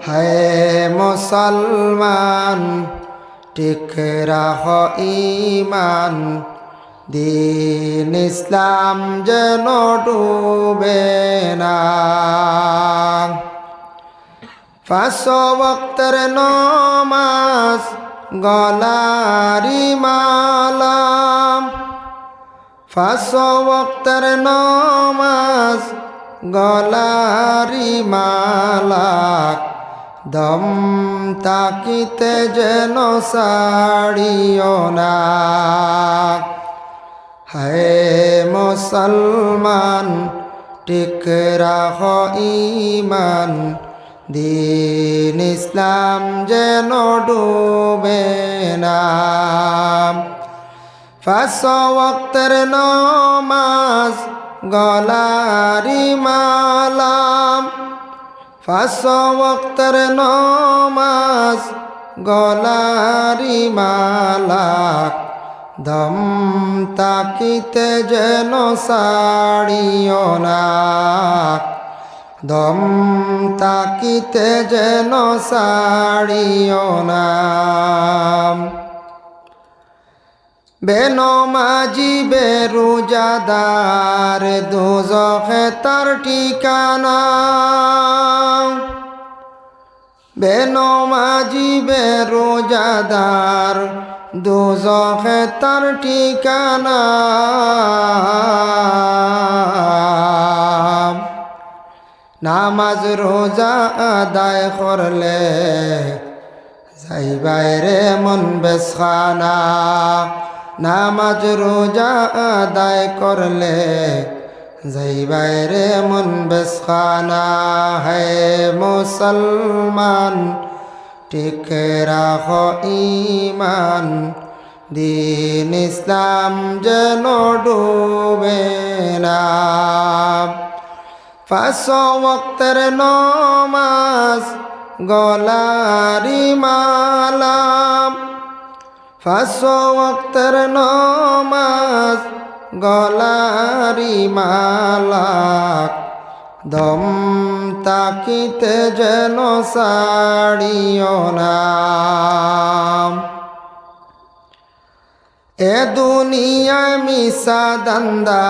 হায় মুসলমান ঠিক রাখ ঈমান, দিন ইসলাম যেন ডুবে না। পাঁচ ওয়াক্তের নামাজ গলারি মালা, পাঁচ ওয়াক্তের নামাজ গলারি মালা, দম তাকিতে যেন ছাড়িও না। হায় মুসলমান ঠিক রাখ ঈমান, দিন ইসলাম যেন ডুবে না। পাঁচ ওয়াক্তের নামাজ গলারি মালা, পাঁচ ওয়াক্তের নামাজ গলারি মালা, দম তাকিতে যেন ছাড়িও না, দম তাকিতে যেন ছাড়িও না। বেনমাজি বেরোজাদার দোজখে তার ঠিকানা, বেনমাজি বেরোজাদার দোজখে তার ঠিকানা। নামাজ রোজা আদায় করলে যাইবাই রে মন বেশখানা, নামাজ রোজা আদায় করলে যাইবাই রে মন বেশখানা। হে মুসলমান ঠিক রাখ ঈমান, দিন ইসলাম যেন ডুবে না। পাঁচ ওয়াক্তের নামাজ গলারি মালা, পাঁচ ওয়াক্তের নামাজ গলারি মালা, দম তাকিতে যেন ছাড়িও না। এ দুনিয়ায় মিশা দান্দা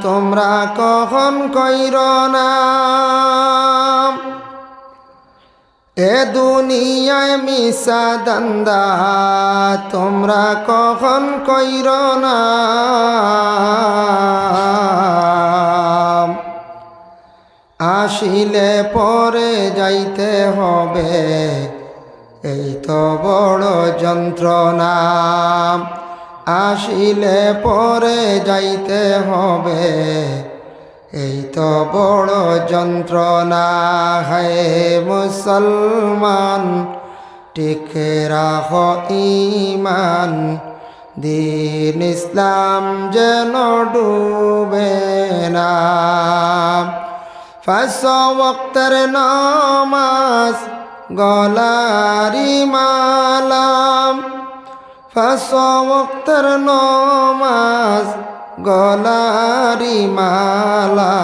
তোমরা কখন কইর না, এ দুনিয়ায় মিশা দান্দা তোমরা কখন কইর না। আসিলে পরে যাইতে হবে, এই তো বড় যন্ত্রণা। আসিলে পরে যাইতে হবে, এই তো বড় যন্ত্রণা। হায় মুসলমান ঠিক রাখ ঈমান, দিন ইসলাম যেন ডুবে না। পাঁচ ওয়াক্তের নামাজ গলারি মালা, পাঁচ ওয়াক্তের নামাজ গলারি মালা,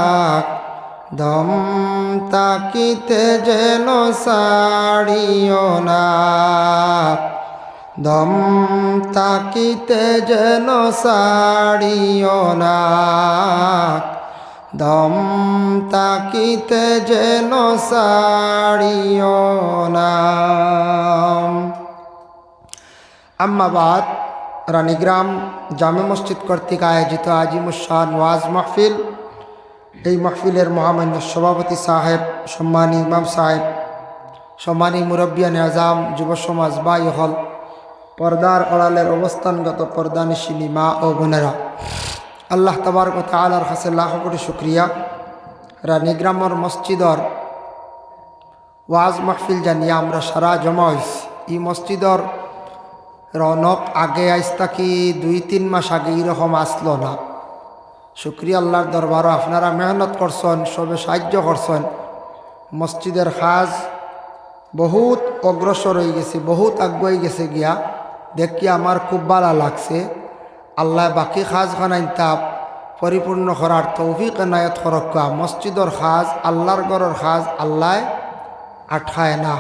দম তাকিতে যেন ছাড়িও না, দম তাকিতে যেন ছাড়িও না, দম তাকিতে যেন ছাড়িও না। আম্মাবাদ, রানীগ্রাম জামে মসজিদ কর্তৃক আয়োজিত আজিমুশান ওয়াজ মাহফিল, এই মাহফিলের মহামান্য সভাপতি সাহেব, সম্মানী ইমাম সাহেব, সম্মানী মুরব্বিয়ান আজাম, যুব সমাজ ভাই হল, পর্দার আড়ালের অবস্থানগত পর্দানিশিনী মা ও বোনেরা, আল্লাহ তাবারক ওয়া তাআলার কাছে লাখ কোটি শুকরিয়া। রানীগ্রামের মসজিদর ওয়াজ মাহফিল জানিয়ে আমরা সারা জমা হয়েছি। এই মসজিদর রৌনক আগে আইসতা কি 2-3 মাস আগে এইরকম আসলো না। শুক্রিয়া আল্লাহর দরবারও, আপনারা মেহনত করছেন, সবে সাহায্য করছেন। মসজিদের কাজ বহুত অগ্রসর হয়ে গেছে, বহুত আগুয়াই গেছে গিয়া, দেখি আমার খুব ভালো লাগছে। আল্লাহ বাকি কাজ খানাইতাম পরিপূর্ণ করার তৌফিক এনায়েত করক্কা। মসজিদর কাজ, আল্লাহর ঘরের কাজ আল্লাহ আটকায় না।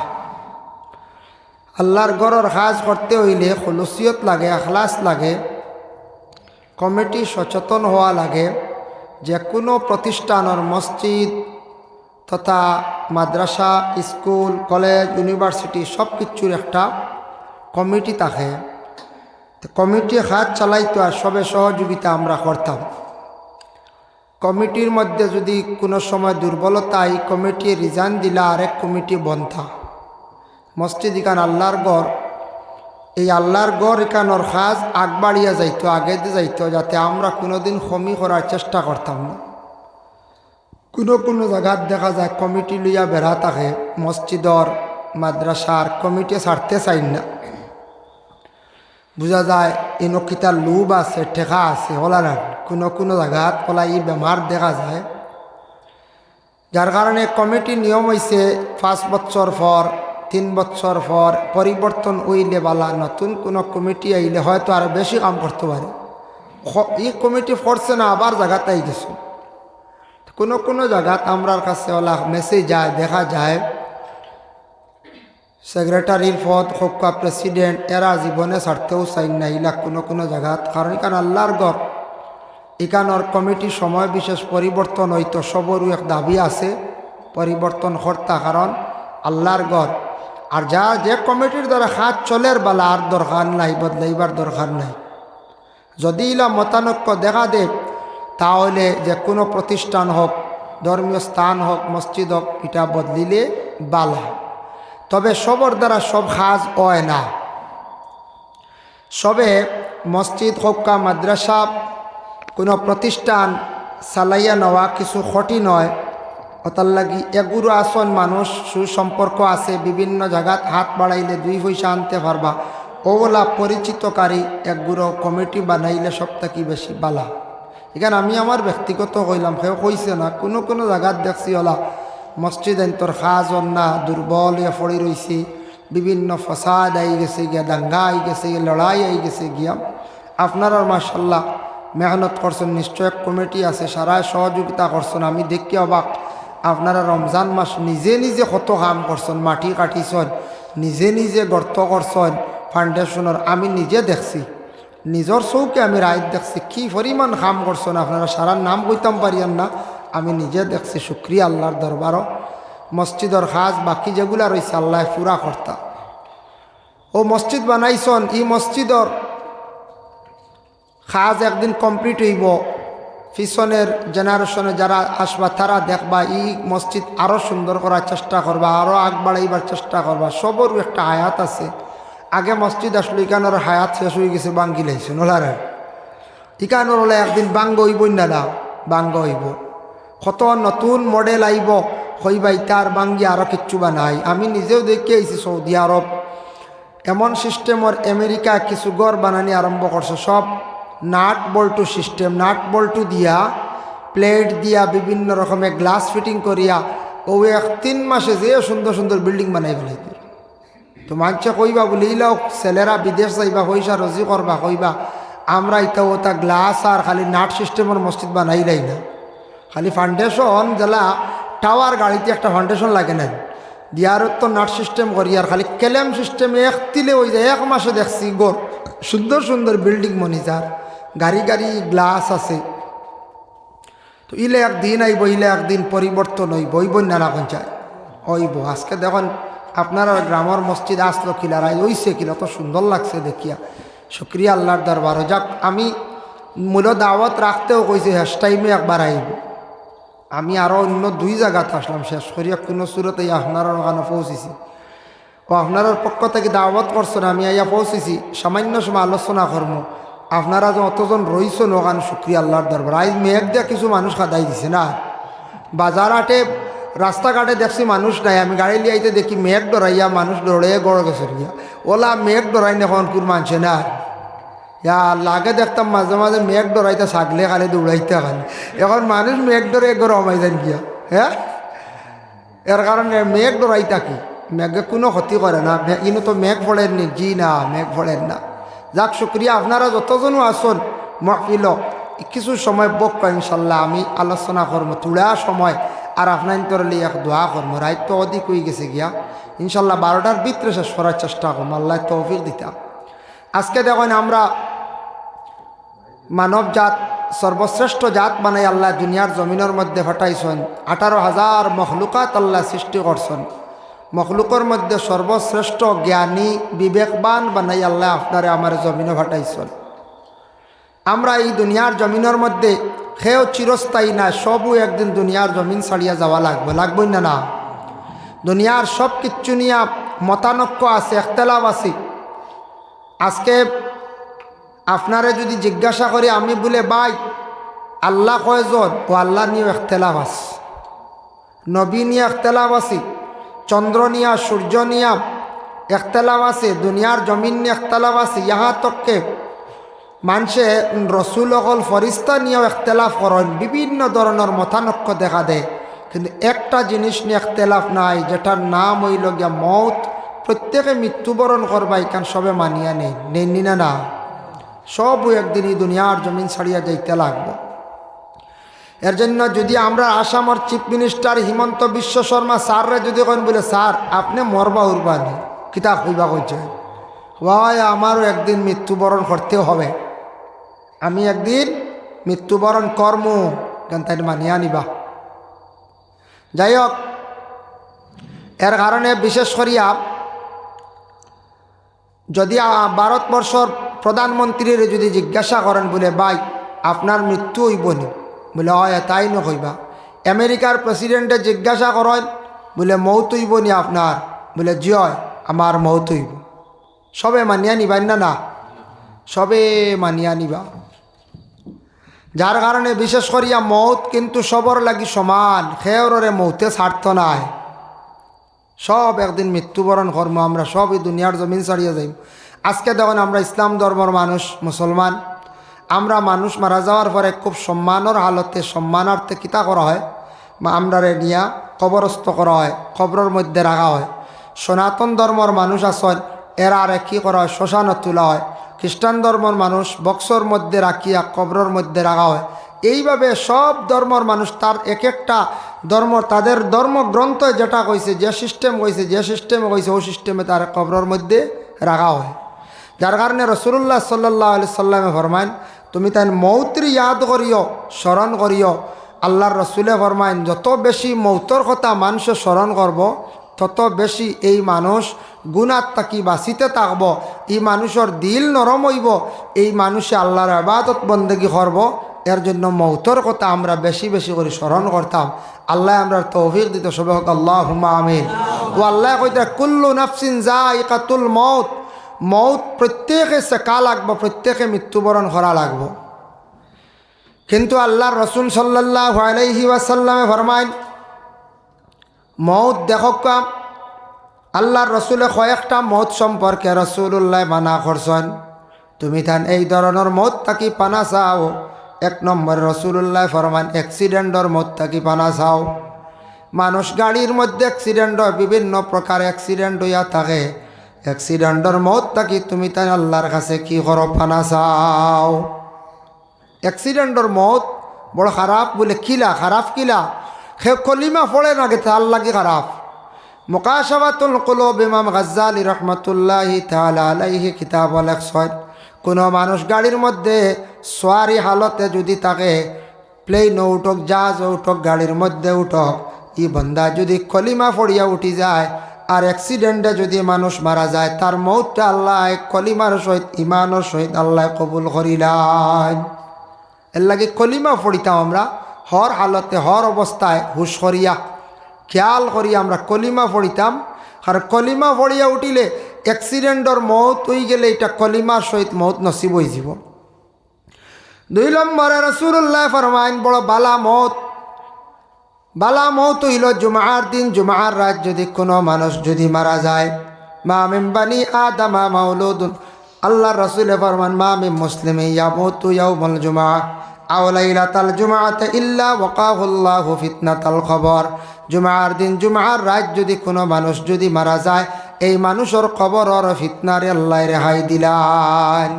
আল্লাহর ঘরের কাজ করতে হইলে খুলুসিয়ত লাগে, আখলাস লাগে, কমিটি সচেতন হওয়া লাগে। যে কোনো প্রতিষ্ঠানের মসজিদ তথা মাদ্রাসা, স্কুল, কলেজ, ইউনিভার্সিটি সব কিছুর একটা কমিটি থাকে। তো কমিটি হাত চালাইতো আর সবে সহযোগিতা আমরা করতাম। কমিটির মধ্যে যদি কোনো সময় দুর্বলতা এই কমিটি রিজাইন দিলা আরেক কমিটি বন্ধা। মসজিদ ইকান আল্লাহর গড়, এই আল্লাহর গড় ইকানোর কাজ আগবাড়িয়া যাইতো, আগে যাইতো, যাতে আমরা কোনোদিন কমি করার চেষ্টা করতাম না। কোনো জায়গাত দেখা যায় কমিটি লইয়া বেড়া থাকে, মসজিদর মাদ্রাসার কমিটি ছাড়তে চাই না। বোঝা যায় ইনকিতার লোভ আছে, ঠেকা আছে, ওলা না কোনো জায়গাত ওলা ই বেমার দেখা যায়। যার কারণে কমিটি নিয়ম হয়েছে 5 বছর পর, 3 বছর পর পরিবর্তন হইলে বালা, নতুন কোনো কমিটি আইলে হয়তো আরো বেশি কাম করতে পারে। এই কমিটি করছে না, আবার জায়গাতে আই গেছে। কোনো জায়গাত আমরার কাছে ওলা মেসেজ যায়, দেখা যায় সেক্রেটারির পদ হোক, প্রেসিডেন্ট, এরা জীবনে ছাড়তেও চাই না ইলা কোনো জায়গাত। কারণ এখানে আল্লাহর ঘর, এখানোর কমিটি সময় বিশেষ পরিবর্তন হইতো, সবরও এক দাবি আছে পরিবর্তন কর্তা, কারণ আল্লাহর ঘর। আর যে কমিটির দ্বারা হাত চলের বেলা আর দরকার নাই, বদলাইবার দরকার নাই। যদি ইলা মতানৈক্য দেখা দে, তাহলে যে কোনো প্রতিষ্ঠান হোক, ধর্মীয় স্থান হোক, মসজিদ হোক, এটা বদলিলে বালা। তবে সবর দ্বারা সব কাজ হয় না। সবে মসজিদ হোক, মাদ্রাসা, কোনো প্রতিষ্ঠান চালাইয়া নেওয়া কিছু কঠিন নয়। ওটার লাগি এগুলো আসন মানুষ সুসম্পর্ক আছে, বিভিন্ন জায়গাত হাত বাড়াইলে 2 পয়সা আনতে পারবা, ওলা পরিচিতকারী একগুলো কমিটি বানাইলে সব থেকে বেশি বালা। এখানে আমি আমার ব্যক্তিগত কইলাম, কেউ কইছে না। কোনো জায়গাত দেখছি ওলা মসজিদ তোর কাজ না, দুর্বল হয়ে পড়ে রয়েছে, বিভিন্ন ফসাদ আই গেছে গিয়া, দাঙ্গা আই গেছে গিয়া, লড়াই আই গেছে গিয়া। আপনারা মাশাআল্লাহ মেহনত করছেন, নিশ্চয় কমিটি আছে, সারায় সহযোগিতা করছেন। আমি দেখি অবাক, আপনারা রমজান মাস নিজে কত কাম করছেন, মাটি কাটিছেন, নিজে গর্ত করছেন ফাউন্ডেশনের। আমি নিজে দেখছি, নিজের চৌকে আমি রাইত দেখছি কি পরিমাণ কাম করছেন আপনারা। সারা নাম কইতাম পারিয়ান না, আমি নিজে দেখছি। শুক্রিয়া আল্লাহর দরবারও। মসজিদর কাজ বাকি যেগুলা রয়েছে আল্লাহ পুরা কর্তা। ও মসজিদ বানাইছন, ই মসজিদর কাজ একদিন কমপ্লিট হইব। পিছনের জেনারেশনে যারা আসবা তারা দেখবা ই মসজিদ আরও সুন্দর করার চেষ্টা করবা, আরও আগ বাড়াইবার চেষ্টা করবা। সবরও একটা হায়াত আছে। আগে মসজিদ আসলো, ইকানোর হায়াত শেষ হয়ে গেছে, বাঙ্গি লাইছে নোলার। ইকানোর হলে একদিন বাঙ্গ হইব না, বাঙ্গ হইব। কত নতুন মডেল আইব, হইবা ইতার বাঙ্গি আরও কিচ্ছু বা নাই। আমি নিজেও দেখে আইছি সৌদি আরব এমন সিস্টেমর, আমেরিকা কিছু ঘর বানানি আরম্ভ করছে, সব নাট বল্টু সিস্টেম, নাট বল্টু দিয়া, প্লেট দিয়া, বিভিন্ন রকমের গ্লাস ফিটিং করিয়া ও 1-3 মাসে যে সুন্দর সুন্দর বিল্ডিং বানাই ফেলাইতে। তো মানছে কইবা বলে ইলাও ছেলেরা বিদেশ যাইবা, পয়সা রজি করবা, কইবা আমরা ইতা ওটা গ্লাস আর খালি নাট সিস্টেমের মসজিদ বানাইলাই না, খালি ফাউন্ডেশন জ্বালা টাওয়ার গাড়িতে একটা ফাউন্ডেশন লাগে না, দিয়ার তো নাট সিস্টেম করি আর খালি কেলেম সিস্টেম এক তিলে ওই যায়। 1 মাসে দেখছি গোর সুন্দর সুন্দর বিল্ডিং মনিজার, গাড়ি গ্লাস আছে। তো ইলে একদিন আইব, ইলে একদিন পরিবর্তন হইব, হইব না রাখুন চাই হইব। আজকে দেখুন আপনারা গ্রামের মসজিদ আসলো কিলা, রাই ওইছে কিলা, তো সুন্দর লাগছে দেখিয়া। শুক্রিয়া আল্লাহর দরবার। যাক, আমি মূল দাওয়াত রাখতেও কইছি শেষ টাইমে একবার আইব। আমি আরও অন্য 2 জায়গাতে আসলাম, শেষ করিয়া কোনো সুরতে আপনার ওখানে পৌঁছেছি। ও আপনার পক্ষ থেকে দাওয়াত করছেন, আমি আইয়া পৌঁছেছি। সামান্য সময় আলোচনা করবো। আপনারা যে অতজন রইছেন ওখানে শুক্রিয়া আল্লাহর দরবার। আজ মেঘ দিয়ে কিছু মানুষ খাদাই দিছে না। বাজার হাটে রাস্তাঘাটে দেখছি মানুষ নাই, আমি গাড়ি লিয়াইতে দেখি মেঘ ডরাইয়া মানুষ দৌড়ে গড় গেছে গিয়া। ওলা মেঘ ডরাই না এখন কুর মানছে না। লাগে দেখতাম মাঝে মাঝে মেঘ ডরাইতে ছাগলে খালি দৌড়াইতে খালি। এখন মানুষ মেঘ ডরে গরমাই যান গিয়া। হ্যাঁ, এর কারণে মেঘ ডরাই থাকি, মেঘে কোনো ক্ষতি করে না। ইনো তো মেঘ পড়েন নি, জি না, মেঘ পড়েন না। যাক, শুক্রিয়া আপনারা যতজনও আসুন মাহফিল, কিছু সময় বক ইনশাল্লাহ আমি আলোচনা করবো। তুলা সময় আর আপনার তোরলি এক দোয়া করবো। রাত তো অধিক হয়ে গেছে গিয়া, ইনশাল্লাহ 12টার ভিতরে শেষ করার চেষ্টা করবো, আল্লাহ তৌফিক দিতাম। আজকে দেখেন আমরা মানব জাত সর্বশ্রেষ্ঠ জাত বানাই আল্লাহ দুনিয়ার জমিনের মধ্যে ফাটাইছেন। 18,000 মখলুকাত আল্লাহ সৃষ্টি করছেন। মখলুকের মধ্যে সর্বশ্রেষ্ঠ জ্ঞানী বিবেকবান বানাই আল্লাহ আপনারে আমার জমিনে ফাটাইছেন। আমরা এই দুনিয়ার জমিনের মধ্যে খেয়েও চিরস্থায়ী না, সবও একদিন দুনিয়ার জমিন ছাড়িয়া যাওয়া লাগবই না। না, দুনিয়ার সব কিচ্ছু নিয়ে মতানক্য আছে, এখতেলাফ আছে। আজকে আপনারে যদি জিজ্ঞাসা করি, আমি বলে ভাই আল্লাহ কয়জন, ও আল্লাহ নিয়ে এখতেলাফ আছে, নবী নিয়ে এখতেলাফ আছে, চন্দ্র নিয়া সূর্য নিয়া এখতেলাফ আছে, দুনিয়ার জমিন নিয়ে এখতেলাফ আছে। ইহা তককে মানুষে রসুল অকল ফরিস্তা নিয়েও এখতেলাফ করেন, বিভিন্ন ধরনের মতানক্য দেখা দেয়। কিন্তু একটা জিনিস নিয়ে এখতেলাফ নাই, যেটার নাম হইল গিয়া মৌত। প্রত্যেকে মৃত্যুবরণ করবা, এখান সবে মানিয়া নেই না। সবও একদিন এই দুনিয়ার জমিন ছাড়িয়া যাইতে লাগবো। এর জন্য যদি আমরা আসামের চিফ মিনিস্টার হিমন্ত বিশ্ব শর্মা স্যাররে যদি কেন বলে, স্যার আপনি মরবা উরবানি কিতাব হইবা কইছে, ভাই আমারও একদিন মৃত্যুবরণ করতে হবে, আমি একদিন মৃত্যুবরণ কর্ম, কেন তাই মানিয়া নিবা। যাই হোক, এর কারণে বিশেষ করিয়া যদি ভারতবর্ষর প্রধানমন্ত্রীর যদি জিজ্ঞাসা করেন বলে ভাই আপনার মৃত্যু হইবনি, বলে হয় তাই নকইবা। আমেরিকার প্রেসিডেন্টে জিজ্ঞাসা করেন বলে মৌত হইবনি আপনার, বলে জয় আমার মৌত হইব। সবে মানিয়া নিবাই না, সবে মানিয়া নিবা। যার কারণে বিশেষ করিয়া মৌত কিন্তু সবর লাগি সমান, খেয়রে মৌতে ছাড়ত নাই। সব একদিন মৃত্যুবরণ কর্ম, আমরা সব এই দুনিয়ার জমিন ছাড়িয়ে যাই। আজকে দেখুন আমরা ইসলাম ধর্মের মানুষ, মুসলমান, আমরা মানুষ মারা যাওয়ার পরে খুব সম্মানের হালতে সম্মানার্থে কিতা করা হয়, বা আমরা নিয়া কবরস্থ করা হয়, কবরের মধ্যে রাখা হয়। সনাতন ধর্মের মানুষ আছেন, এরা আর কী করা হয়, শ্মশানত তোলা হয়। খ্রিস্টান ধর্মের মানুষ বক্সর মধ্যে রাখিয়া কবরের মধ্যে রাখা হয়। এইভাবে সব ধর্মের মানুষ তার এক একটা ধর্ম, তাদের ধর্মগ্রন্থ যেটা কইছে, যে সিস্টেমে কইছে ওই সিস্টেমে তার কবরের মধ্যে রাখা হয়। যার কারণে রাসূলুল্লাহ সাল্লাল্লাহু আলাইহি সাল্লামে ফরমাইন, তুমি তাই মৌতর ইয়াদ করিও, স্মরণ করিও। আল্লাহর রসুলে ফরমাইন, যত বেশি মৌতর কথা মানুষ স্মরণ করব, তত বেশি এই মানুষ গুনাত তাকি বাঁচিতে থাকব, এই মানুষের দিল নরম হইব, এই মানুষে আল্লাহর ইবাদত বন্দেগী করব। এর জন্য মৌতর কথা আমরা বেশি বেশি করে স্মরণ করতাম। আল্লাহ আমরা তৌফিক দিতে, সবে হোক আল্লাহুম্মা আমিন। ও আল্লাহ কইতে কুল্লু নাফসিন যায়িকাতুল মৌত, মৌত প্রত্যেকে শেখা লাগবো, প্রত্যেকে মৃত্যুবরণ করা লাগবো। কিন্তু আল্লাহর রসুল সাল্লাল্লাহু আলাইহি ওয়াসাল্লামে ফরমাইন, মৌত দেখক, আল্লাহর রসুলে কয়েকটা মৌত সম্পর্কে রসুল্লাহ মানা করছেন, তুমি তান এই ধরনের মৌত তাকি পানা চাও। 1 নম্বরে রসুল্লাহ ফরমান, অ্যাক্সিডেন্টর মৌত তাকি পানা চাও। মানুষ গাড়ির মধ্যে অ্যাক্সিডেন্ট হয়, বিভিন্ন প্রকার অ্যাক্সিডেন্ট হইয়া থাকে। অ্যাক্সিডেন্টর মৌত তাকি তুমি তাই আল্লাহর কাছে কি করো, পানা চাও। অ্যাক্সিডেন্টর মৌত বড় খারাপ বলে, কিলা খারাপ, কিলা সে কলিমা পড়ে না গেছে আল্লাহ কি খারাপ। মুকাশাফাতুল কুলুব ইমাম গাজ্জালী রহমাতুল্লাহি তাআলা আলাইহি কিতাব লেখছেন, কোনো মানুষ গাড়ির মধ্যে সোয়ারি হালতে যদি থাকে, প্লেন উঠক, জাহাজ উঠক, গাড়ির মধ্যে উঠক, ই বন্দা যদি কলিমা পড়িয়া উঠি যায় আর অ্যাক্সিডেন্টে যদি মানুষ মারা যায়, তার মৌতটা আল্লাহ কলিমার সহিত ইমানের সহিত আল্লাহ কবুল করিলেন। এর লাগে কলিমা পড়িতাম আমরা হর হালতে, হর অবস্থায় হুশ করিয়া খেয়াল করিয়া আমরা কলিমা পড়িতাম। আর কলিমা পড়িয়া উঠিলে অ্যাক্সিডেন্টর মৌত হয়ে গেলে এটা কলিমার সহিত মৌত নসিব হয়ে যাব। 2 নম্বরে রাসূলুল্লাহ ফরমাইন, বড় বালা মৌত, বালা মৌত হইল জুমার দিন, জুমার রাত যদি কোনো মানুষ যদি মারা যায়। মা মিন বানি আদামা মাউলুদুন, আল্লাহ রসুলে ফরমান, মা মিন মুসলিমিন ইয়ামুতু ইয়াউমাল জুমআ আও লাইলাতাল জুমআতি ইল্লা ওয়াকাহুল্লাহু ফিতনাতাল কবর। জুমার দিন, জুমার রাত যদি কোনো মানুষ যদি মারা যায়, এই মানুষের কবরের ফিতনারে আল্লাহ রেহাই দিলেন।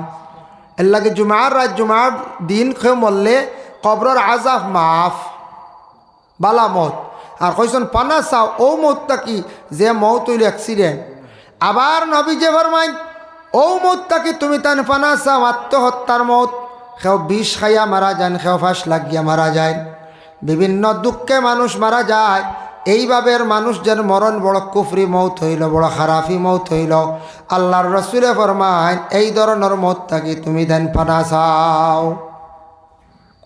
এর লাগে জুমার রাত, জুমার দিন খেয়ে মরলে কবরের আযাব মাফ, বালা মত। আর কইছেন পানা চাও ও মৌতটা কি যে মৌত হইল অ্যাক্সিডেন্ট। আবার নবী যে ফরমাইন ও মৌতটা কি তুমি তান পানা চাও আত্মহত্যার মৌত। কেউ বিষ খাইয়া মারা যান, কেউ ফাঁস লাগিয়া মারা যায়, বিভিন্ন দুঃখে মানুষ মারা যায়। এইভাবে মানুষ যেন মরণ বড় কুফরি মৌত হইল, বড় খারাপি মৌত হইল। আল্লাহর রসুলে ফরমাইন এই ধরনের মৌতটা কি তুমি দেন পানা চাও।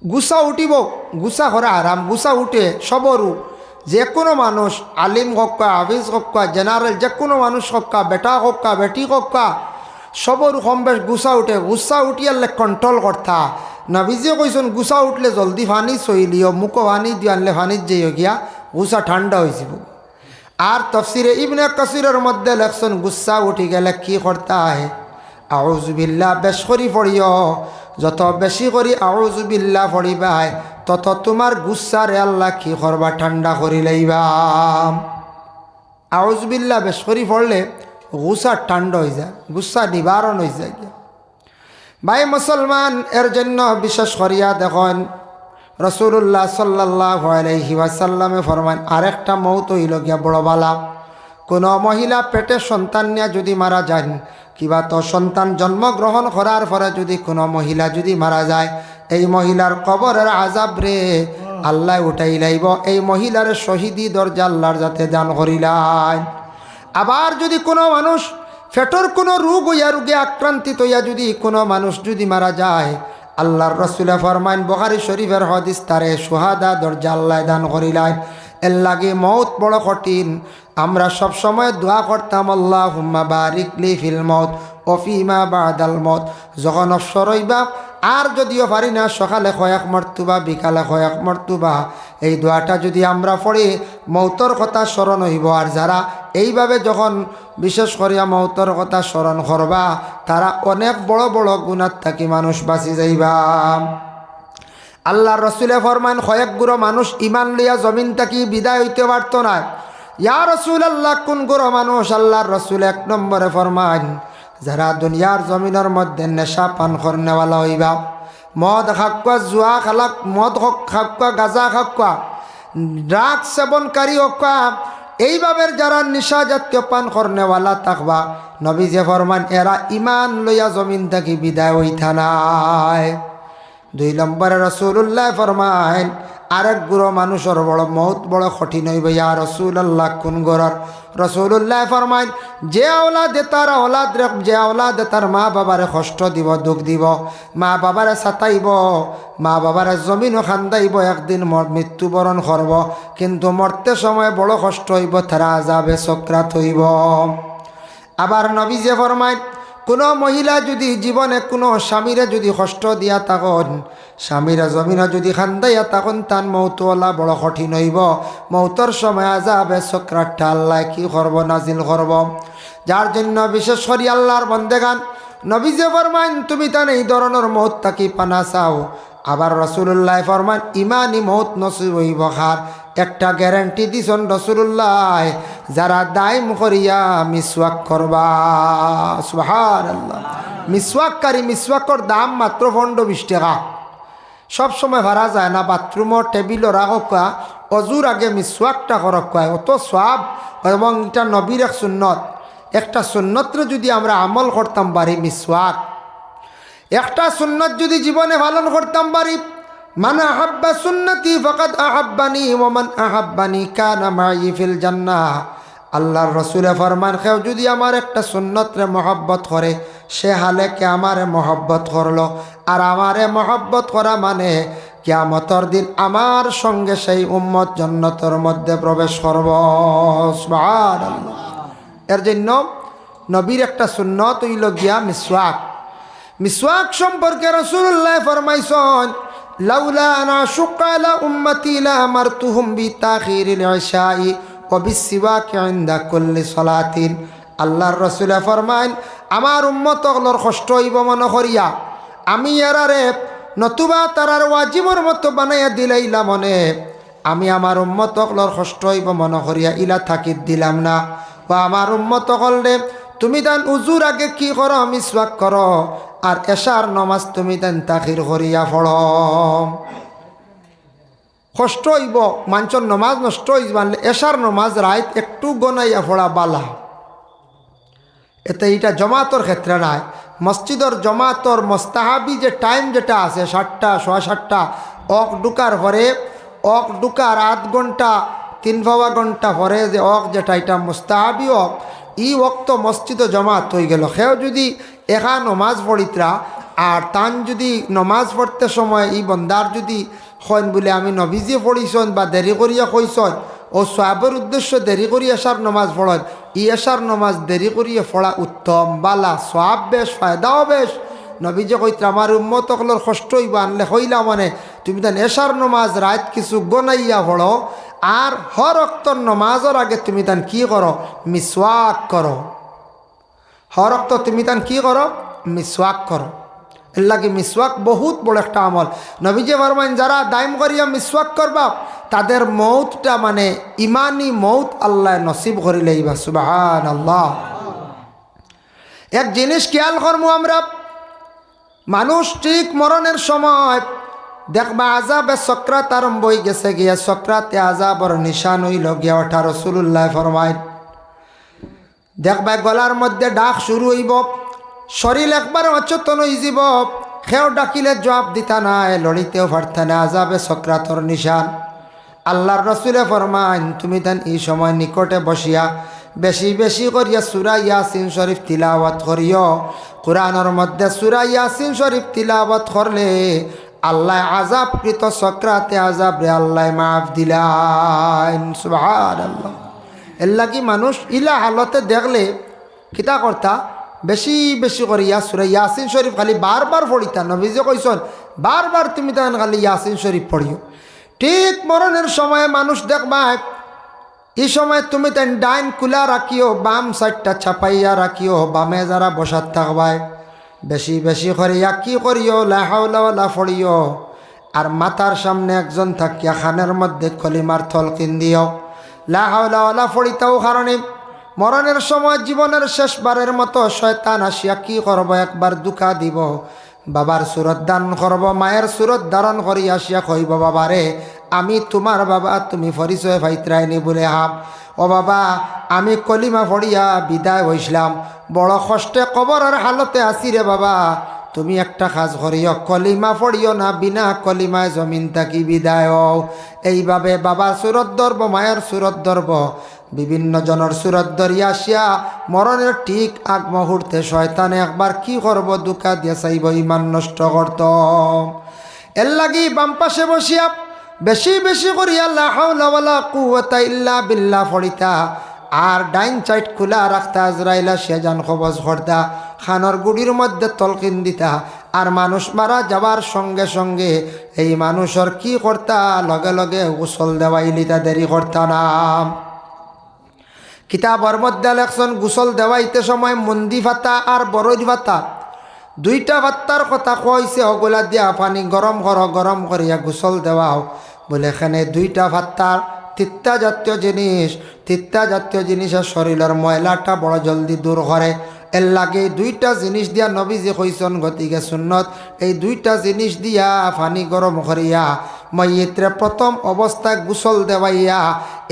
গুসা উঠিব, গুসা করে আরাম, গুসা উঠে সবরু যে কোনো মানুষ, আলিম হক্কা, হাফিজ হক্কা, জেনারেল যে কোনো মানুষ হক্কা, বেটা হক্কা, বেটি হক্কা, সবরু কম বেশ গুসা উঠে। গুসা উঠিয়ালে কন্ট্রোল করতা। নবীজিও কইছেন গুসা উঠলে জলদি ফানি চইলিও, মুখো ফানি দিয়ে আনলে ফানিত যাইও গিয়া গুসা ঠান্ডা হয়েছিল। আর তফসিরে ইবনে কাসিরের মধ্যে লেখছেন গুসা উঠি গেলে কি করতা হয়, আউযু বিল্লাহ বেশ করি পড়িও। যত বেশি করি আউযু বিল্লাহ পড়িবাই তত তোমার গুসারে আল্লাহ কি করবা, ঠান্ডা করি লইবা। আউযু বিল্লাহ বেশ করি পড়লে গুসা ঠান্ডা হয়ে যায়, গুসা নিবারণ হয়ে যায়। ভাই মুসলমান, এর জন্য বিশেষ করিয়া দেখুন রাসূলুল্লাহ সাল্লাল্লাহু আলাইহি ওয়াসাল্লামে ফরমান আরেকটা মৌত হইল গিয়া বড় বালা। কোনো মহিলা পেটে সন্তান নিয়ে যদি মারা যান, কিবা তো সন্তান জন্মগ্রহণ করার পরে যদি কোনো মহিলা যদি মারা যায়, এই মহিলার কবরের আযাব রে আল্লাহ উঠাই লাইব। এই মহিলার শহীদি দরজা আল্লাহর যাতে দান করিলাই। আবার যদি কোনো মানুষ পেটর কোনো রোগ হইয়া রোগে আক্রান্তিত হইয়া যদি কোনো মানুষ যদি মারা যায়, আল্লাহর রসুলে ফরমাইন বুখারী শরীফের হাদিস তারে সুহাদা দরজা আল্লাহ দান করিলাই। এর লাগে মৌত বড় কঠিন। আমরা সব সময় দোয়া করতাম আল্লাহুম্মা বারিক লি ফিল মৌত ও ফিমা বাদাল মৌত। যখন অবসর হইবা আর যদিও পারি না সকালে কয়েক মর্তুবা, বিকালে কয়েক মর্তুবা এই দোয়াটা যদি আমরা পড়ি মৌতর কথা স্মরণ হইব। আর যারা এইভাবে যখন বিশেষ করিয়া মৌতর কথা স্মরণ করবা তারা অনেক বড় বড় গুনাহ থাকি মানুষ বাঁচি যাইবা। আল্লাহর রসুলে ফরমান কয়েক গুরো মানুষ ইমান লইয়া জমিন থাকি বিদায় হইতে পারত না। ইয়া রাসূলুল্লাহ কোন গুরো মানুষ? আল্লাহর রসুল এক নম্বরে ফরমান যারা দুনিয়ার জমিনের মধ্যে নেশা পান করনেওয়ালা হইবা, মদ খাক্কা, জুয়া খালাক, মদ খাক্কা, গাঁজা খাক্কা, ড্রাগ সেবনকারী হক্কা, এইভাবে যারা নিশা জাতীয় পান করনেওয়ালা থাকবা, নবী যে ফরমান এরা ইমান লইয়া জমিন থাকি বিদায় হইতা নাই। দুই নম্বরে রাসূলুল্লাহ ফরমাইন আরেক গুরো মানুষের বড় মৌত বড় কঠিন হইবে। ইয়া রাসূলুল্লাহ কোন গোরর? রাসূলুল্লাহ ফরমাইন যে আওলাদে তার আওলাদ, যে আওলাদে তার মা বাবারে কষ্ট দিব, দুঃখ দিব, মা বাবারে সাতাইব, মা বাবারে জমিনও খান্দাইব, একদিন মৃত্যুবরণ করব, কিন্তু মরতে সময় বড় কষ্ট হইব, তারা আযাবে সক্রাত হইব। আবার নবী যে ফরমাইন কোনো মহিলা যদি জীবনে কোনো স্বামীরে যদি কষ্ট দিয়া থাকুন, স্বামীরা জমিনে যদি খান্দাইয়া থাকুন, তান মৌতওয়ালা বড় কঠিন হইব। মৌতর সময় আযাবে সক্রাতটা আল্লাহ কি করব, নাজিল করব। যার জন্য বিশেষ করি আল্লাহর বন্দেগান নবী যে ফরমাইন তুমি তান এই ধরনের মৌত থাকি পানা চাও। আবার রাসূলুল্লাহ ফরমান ইমানি মৌত নসিব হইব খার। একটা গ্যারান্টি দিছেন রাসূলুল্লাহ, যারা দাইম করিয়া মিসওয়াক করবা। সুবহানাল্লাহ। মিসওয়াককারী, মিসওয়াকর দাম মাত্র 15-20 টাকা। সব সময় ভাড়া যায় না, বাথরুমর টেবিলও রাখা, অজুর আগে মিসওয়াকটা করক, অত সওয়াব। এবং এটা নবীর এক সুন্নত। একটা সুন্নতরে যদি আমরা আমল করতাম পারি, মিসওয়াক একটা সুন্নত যদি জীবনে পালন করতাম পারি, মান আহাব্বা সুন্নতি ফাকাদ আহাব্বানি ওয়া মান আহাব্বানি কানা মাই ফিল জান্নাহ। আল্লাহর রাসূলে ফরমান কেউ যদি আমার একটা সুন্নতরে মহব্বত করে, সে হালে কে আমারে মহব্বত করলো। আর আমারে মহব্বত করা মানে কিয়ামতের দিন আমার সঙ্গে সেই উম্মত জান্নাতের মধ্যে প্রবেশ করব। সুবহানাল্লাহ। এর জন্য নবীর একটা সুন্নত হইল গিয়া মিসওয়াক। মিসওয়াক সম্পর্কে রাসূলুল্লাহ ফরমাইছেন লাউলা আনা শুক্কা আলা উম্মতি লা আমারতুহুম বিতাখিরিল ইশাই ওয়া বিসওয়াক ইনদা কুল্লি সালাতিন। আল্লাহর রাসূলে ফরমাইন আমার উম্মতগুলোর কষ্ট হইব মনে করিয়া আমি এরারে নতুবা তারার ওয়াজিবর মতো বানাইয়া দিলাইলা মনে, আমি আমার উম্মতগুলোর কষ্ট হইব মনে করিয়া ইলা থাকিত দিলাম না। বা আমার উম্মতগুলোরে তুমি তান উজুর আগে কি করো? মিসওয়াক করো। আর এশার নমাজ তুমি তান তাখির করিয়া পড়ো। কষ্ট হইব, মানুষের নমাজ নষ্ট হইব, মানলে এশার নমাজ রাইত একটু গনাইয়া পড়া বালা। এতে এইটা জমাতর ক্ষেত্রে নাই। মসজিদর জমাতর মোস্তাহাবি যে টাইম যেটা আছে 7টা 7:15 অক ঢুকার পরে, অক ঢুকার আধ ঘন্টা 3 ঘন্টা পরে যে অক যেটা, এটা মোস্তাহাবি অক। ই ওক্ত মসজিদ জমাত হয়ে গেল। সেও যদি একা নমাজ পড়িতরা আর তান যদি নমাজ পড়তে সময় ই বন্দার যদি হন বলে আমি নবীজি পড়িছন বা দেরি করিয়া কইসন, ও সোয়াবের উদ্দেশ্য দেরি করি এশার নমাজ পড়েন, ই এশার নমাজ দেরি করিয়া পড়া উত্তম, বালা, সোয়াব বেশ, ফায়দাও বেশ। নবীজি কইতরা আমার উম্মত সকলের কষ্ট হইব, আনলে হইলা মানে তুমি তান এশার নমাজ রাত কিছু গনাইয়া পড়ো, আর হর অক্তর নমাজের আগে তুমি তান কি করো, মিসওয়াক করো। হর অক্ত তুমি তান কি করো, মিসওয়াক করো। এর লাগে মিসওয়াক বহুত বড় একটা আমল। নবীজি ফরমাইন যারা দাইম করিয়া মিসওয়াক করবা তাদের মৌতটা মানে ইমানি মৌত আল্লাহ নসিব করিলেইবা। সুবহানাল্লাহ। এক জিনিস খেয়াল করবো আমরা, মানুষ ঠিক মরণের সময় দেখবা আযাবে সক্রাত আরম্ভ হয়ে গেছে গিয়া, সক্রাতে আযাবর নিশান হইল গিয়া ওঠা। রাসূলুল্লাহ ফরমাইন দেখবা গলার মধ্যে ডাক শুরু হইব, শরীর একবার অচেতন হয়ে যাব, খেও ডাকিলে জবাব দিতা নাই, লড়িতেও পারতা না, আযাবে সক্রাতর নিশান। আল্লাহর রাসূলে ফরমাইন তুমি তান এই সময় নিকটে বসিয়া বেশি বেশি করিয়া সূরা ইয়াসিন শরীফ তিলাওয়াত করিও। কোরআনের মধ্যে সূরা ইয়াসিন শরীফ তিলাওয়াত করলে আল্লাহ আযাবকৃত সক্রাতে আযাব রে আল্লাহ মাফ দিলাইন। সুবহানাল্লাহ। এর লাগি মানুষ ইলা হালতে দেখলে কিতা করতা, বেশি বেশি করিয়া সূরা ইয়াসিন শরীফ খালি বারবার পড়িতা। নবীজি কইছেন বারবার তুমি তান খালি ইয়াসিন শরীফ পড়িও। ঠিক মরণের সময় মানুষ দেখবা এই সময় তুমি তাই ডাইন কুলা রাখিও, বাম সাইডটা ছাপাইয়া রাখিও, বামে যারা বসাত থাকবাই বেশি বেশি করিয়া কি করিও, লা হাওলা ওয়ালা পড়িও। আর মাথার সামনে একজন থাকিয়া খানের মধ্যে কলিমার তলকিন দিও, লা হাওলা ওয়ালা পড়িতাও। কারণে মরণের সময় জীবনের শেষবারের মতো শয়তান আসিয়া কি করব, একবার দুঃখা দিব, বাবার সুরত দান করব, মায়ের সুরত ধারণ করি আসিয়া কইব বাবারে আমি তোমার বাবা, তুমি পরিচয় পাইত্রাইনি বলে হাম। ও বাবা আমি কলিমা পড়িয়া বিদায় হইছিলাম, বড় কষ্টে কবরের হালতে আসি রে বাবা, তুমি একটা কাজ করিও, কলিমা পড়িও না, বিনা কলিমায় জমিন থাকি বিদায় হও। এইভাবে বাবার সুরত ধরব, মায়ের সুরত ধরব, বিভিন্ন জনের সুরত ধরিয়া আসিয়া মরণের ঠিক আগ মুহূর্তে শয়তানে একবার কি করব, দুকা দিয়া চাইব ইমান নষ্ট করত। এর লাগি বাম পাশে বসিয়া বেশি বেশি করিয়া লা হাওলা ওয়ালা কুওয়াতা ইল্লা বিল্লাহ পড়িতা, আর ডাইন সাইড খোলা রাখতা, আজরাইলা সে জান কবজ করতা, খানর গুড়ির মধ্যে তলকিন দিতা। আর মানুষ মারা যাবার সঙ্গে সঙ্গে এই মানুষের কি করতা, লগে লগে গোসল দেওয়াইলিতা, দেরি করতা না। কিতাবর মধ্যে লেখছেন গোসল দেওয়াইতে সময় মন্দি ভাতা আর বরই ভাতা দুইটা ভাত্তার কথা কইছে, ওগুলা দিয়া পানি গরম করো, গরম করিয়া গোসল দেওয়াও। বলে এখানে দুইটা ভাত্তার তিত্তা জাতীয় জিনিসের শরীরের ময়লাটা বড় জলদি দূর করে। এর লাগে দুইটা জিনিস দিয়া নবীজি কইছেন, গতিকে সুন্নত এই দুইটা জিনিস দিয়া পানি গরম করিয়া মইয়িত্রে প্রথম অবস্থায় গোসল দেওয়াইয়া,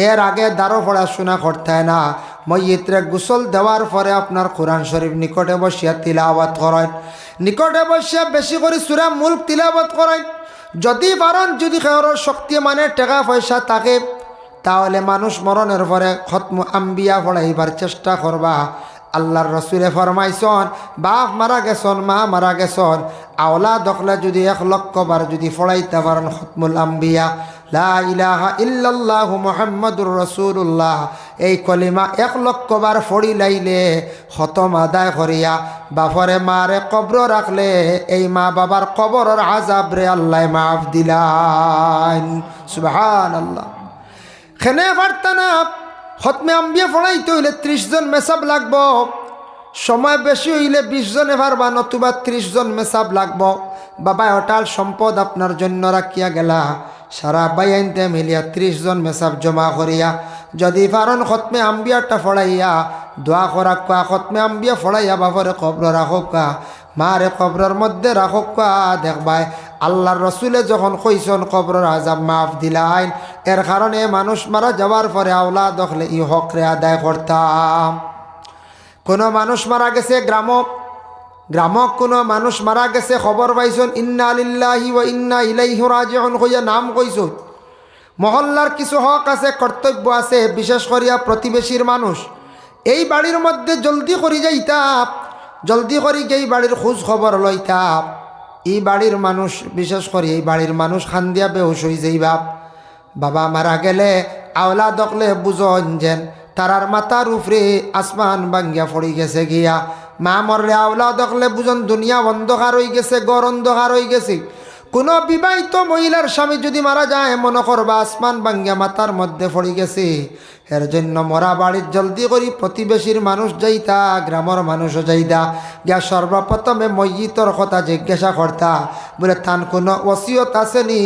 এর আগে দারো পড়াশোনা করতে না। মইয়িত্রে গোসল দেওয়ার পরে আপনার কোরআন শরীফ নিকটে বসিয়া তিলাওয়াত করেন, নিকটে বসিয়া বেশি করে সূরা মুলক তিলাওয়াত করেন। যদি পারেন, যদি কারোর শক্তি মানে টাকা পয়সা থাকে, তাহলে মানুষ মরণের পরে খতম আম্বিয়া পড়াইবার চেষ্টা করবা। আল্লাহর রসুলে ফরমাইছন বাপ মারা গেছন, মা মারা গেছন, আওলা দখলা যদি 1 লক্ষ বার যদি পড়াইতে পারেন খতমুল আম্বিয়া লা ইলাহা ইল্লাল্লাহু মুহাম্মাদুর রাসূলুল্লাহ, এই কলিমা 1 লক্ষ বার পড়ি লাইলে খতম আদায় করিয়া বাপরে মারে কবর রাখলে এই মা বাবার কবরের আযাব রে আল্লাহ মাফ দিলাইন। সুবহানাল্লাহ। খেনে পারতা না, খতমে আম্বিয়া পড়াইতে হইলে 30 জন মেসাব লাগব, সময় বেশি হইলে 20 জনে পারবা, নতুবা 30 জন মেসাব লাগব। বাবা অটাল সম্পদ আপনার জন্য রাখিয়া গেলা, সারা বাইনতে মিলিয়া 30 জন মেসাব জমা করিয়া যদি পারেন খতমে আম্বিয়াটা পড়াইয়া দোয়া করা, খতমে আম্বিয়া পড়াইয়া বাপরে কবর রাখোকা, মারে কবরের মধ্যে রাখোকা, দেখবাই আল্লাহর রসুলে যখন কইসন কবরের আযাব মাফ দিলাইন, এর কারণে মানুষ মারা যাওয়ার পরে আওলাদ দেখলে ই হকরে আদায় করতাম। কোনো মানুষ মারা গেছে গ্রামক কোনো মানুষ মারা গেছে, খবর পাইছন ইন্না লিল্লাহি ওয়া ইন্না ইলাইহি রাজিউন কইয়া নাম কইছন। মহল্লার কিছু হক আছে, কর্তব্য আছে, বিশেষ করিয়া প্রতিবেশীর মানুষ এই বাড়ির মধ্যে জলদি করি যাইতাম, জলদি করি এই বাড়ির খোঁজ খবর লইতাম। এই বাড়ির মানুষ বিশেষ করে এই বাড়ির মানুষ খান দিয়া বেহুশ হয়ে যাইবা। বাবা মারা গেলে আওলা দকলে বুঝন যেন তারার মাথার উপরে আসমান ভাঙ্গিয়া পড়ি গেছে গিয়া। মা মরলে আওলা দকলে বুঝন দুনিয়া অন্ধকার হয়ে গেছে, গড় অন্ধকার হয়ে গেছে। কোনো বিবাহিত মহিলার স্বামী যদি মারা যায়, মনে করবা আসমান ভাঙ্গিয়া মাথার মধ্যে পড়ে গেছে। এর জন্য মরা বাড়ির জলদি করি প্রতিবেশীর মানুষ যাইতা, গ্রামের মানুষও যাইতা, গিয়া সর্বপ্রথমে ময়িতর কথা জিজ্ঞাসা করতা, বলে তান কোনো ওসিয়ত আসেনি?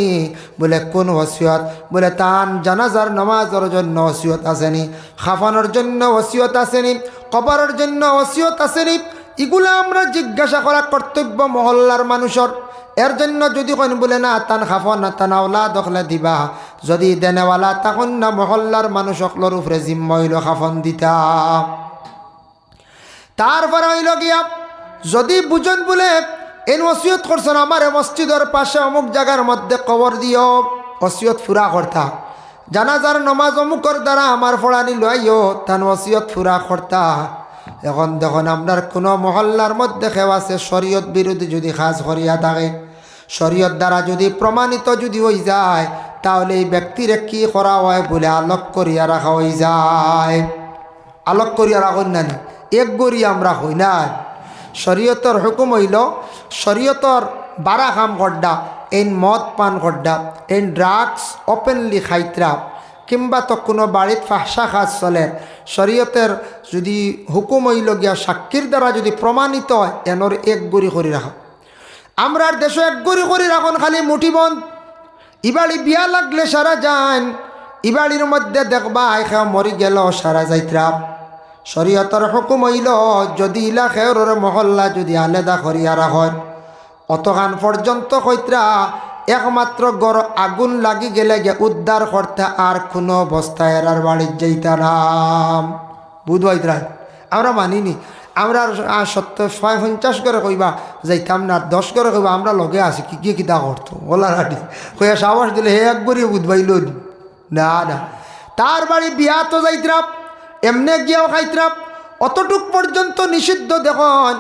বলে কোন ওসিয়ত? বলে তান জানাজার নামাজের জন্য ওসিয়ত আসেনি, খাফানোর জন্য ওসিয়ত আসেনি, কবরের জন্য ওসিয়ত আসেনি? এগুলো আমরা জিজ্ঞাসা করা কর্তব্য মহল্লার মানুষের। এর জন্য যদি কোন বলে না তান খাফন না তান আওলা দখলে দিবা, যদি দেনেওয়ালা তখন না মহল্লার মানুষ সকলের উপরে জিম্মা হইল খাফন দিতা। তারপরে হইল গিয়া যদি বুঝন বলে এন ওসিয়ত করছেন আমার মসজিদের পাশে অমুক জায়গার মধ্যে কবর দিও, ওসিয়ত ফুরা করতা। জানাজার নমাজ অমুকর দ্বারা আমার ফড়ানি লইও, তান ওসিয়ত ফুরা করতা। এখন দেখুন আপনার কোনো মহল্লার মধ্যে কেউ আছে শরীয়ত বিরোধী যদি কাজ করিয়া থাকে, শরীয়ত দ্বারা যদি প্রমাণিত যদি হয়ে যায়, তাহলে এই ব্যক্তির কি করা হয় বলে আলোক করিয়া রাখা হয়ে যায়। আলোক করিয়া রাখুন না, এক গড়ি আমরা হই না। শরীয়তর হুকুম হইল শরীয়তর বারা কাম করডা, এন মদ পান করডা, এন ড্রাগস ওপেনলি খাইতরা, কিংবা তো কোনো বাড়িত ফাহসা কাজ চলে, শরীয়তের যদি হুকুম হইল গিয়া সাক্ষীর দ্বারা যদি প্রমাণিত হয়, এনর এক গড়ি করে রাখা। আমরার দেশে এক গড়ি করে রাখুন খালি মুঠিবন্ধ। ইবাড়ি বিয়া লাগলে সারা যান, ইবাড়ির মধ্যে দেখবা এখা মরি গেল সারা যাইত্রা। শরীয়তের হুকুম হইল যদি ইলা খেয়র মহল্লা যদি আলাদা করিয়া রাখেন, অতখান পর্যন্ত কইত্রা একমাত্র গড় আগুন লাগি গেলে গে উদ্ধার করতে আর কোনো অবস্থায় এরার বাড়ির যাইতা নাম বুধবাইতরা। আমরা মানিনি, আমরা 50 করে কইবা যাইতাম না, 10 করে কইবা আমরা লগে আছি কি কি কিতা করতো ওলা রাডি কইয়া সাবাস দিলে হে একবারই বুধবাইল না না। তার বাড়ি বিয়া তো যাইতরা, এমনে গিয়াও খাইতরা, অতটুক পর্যন্ত নিষিদ্ধ। দেখুন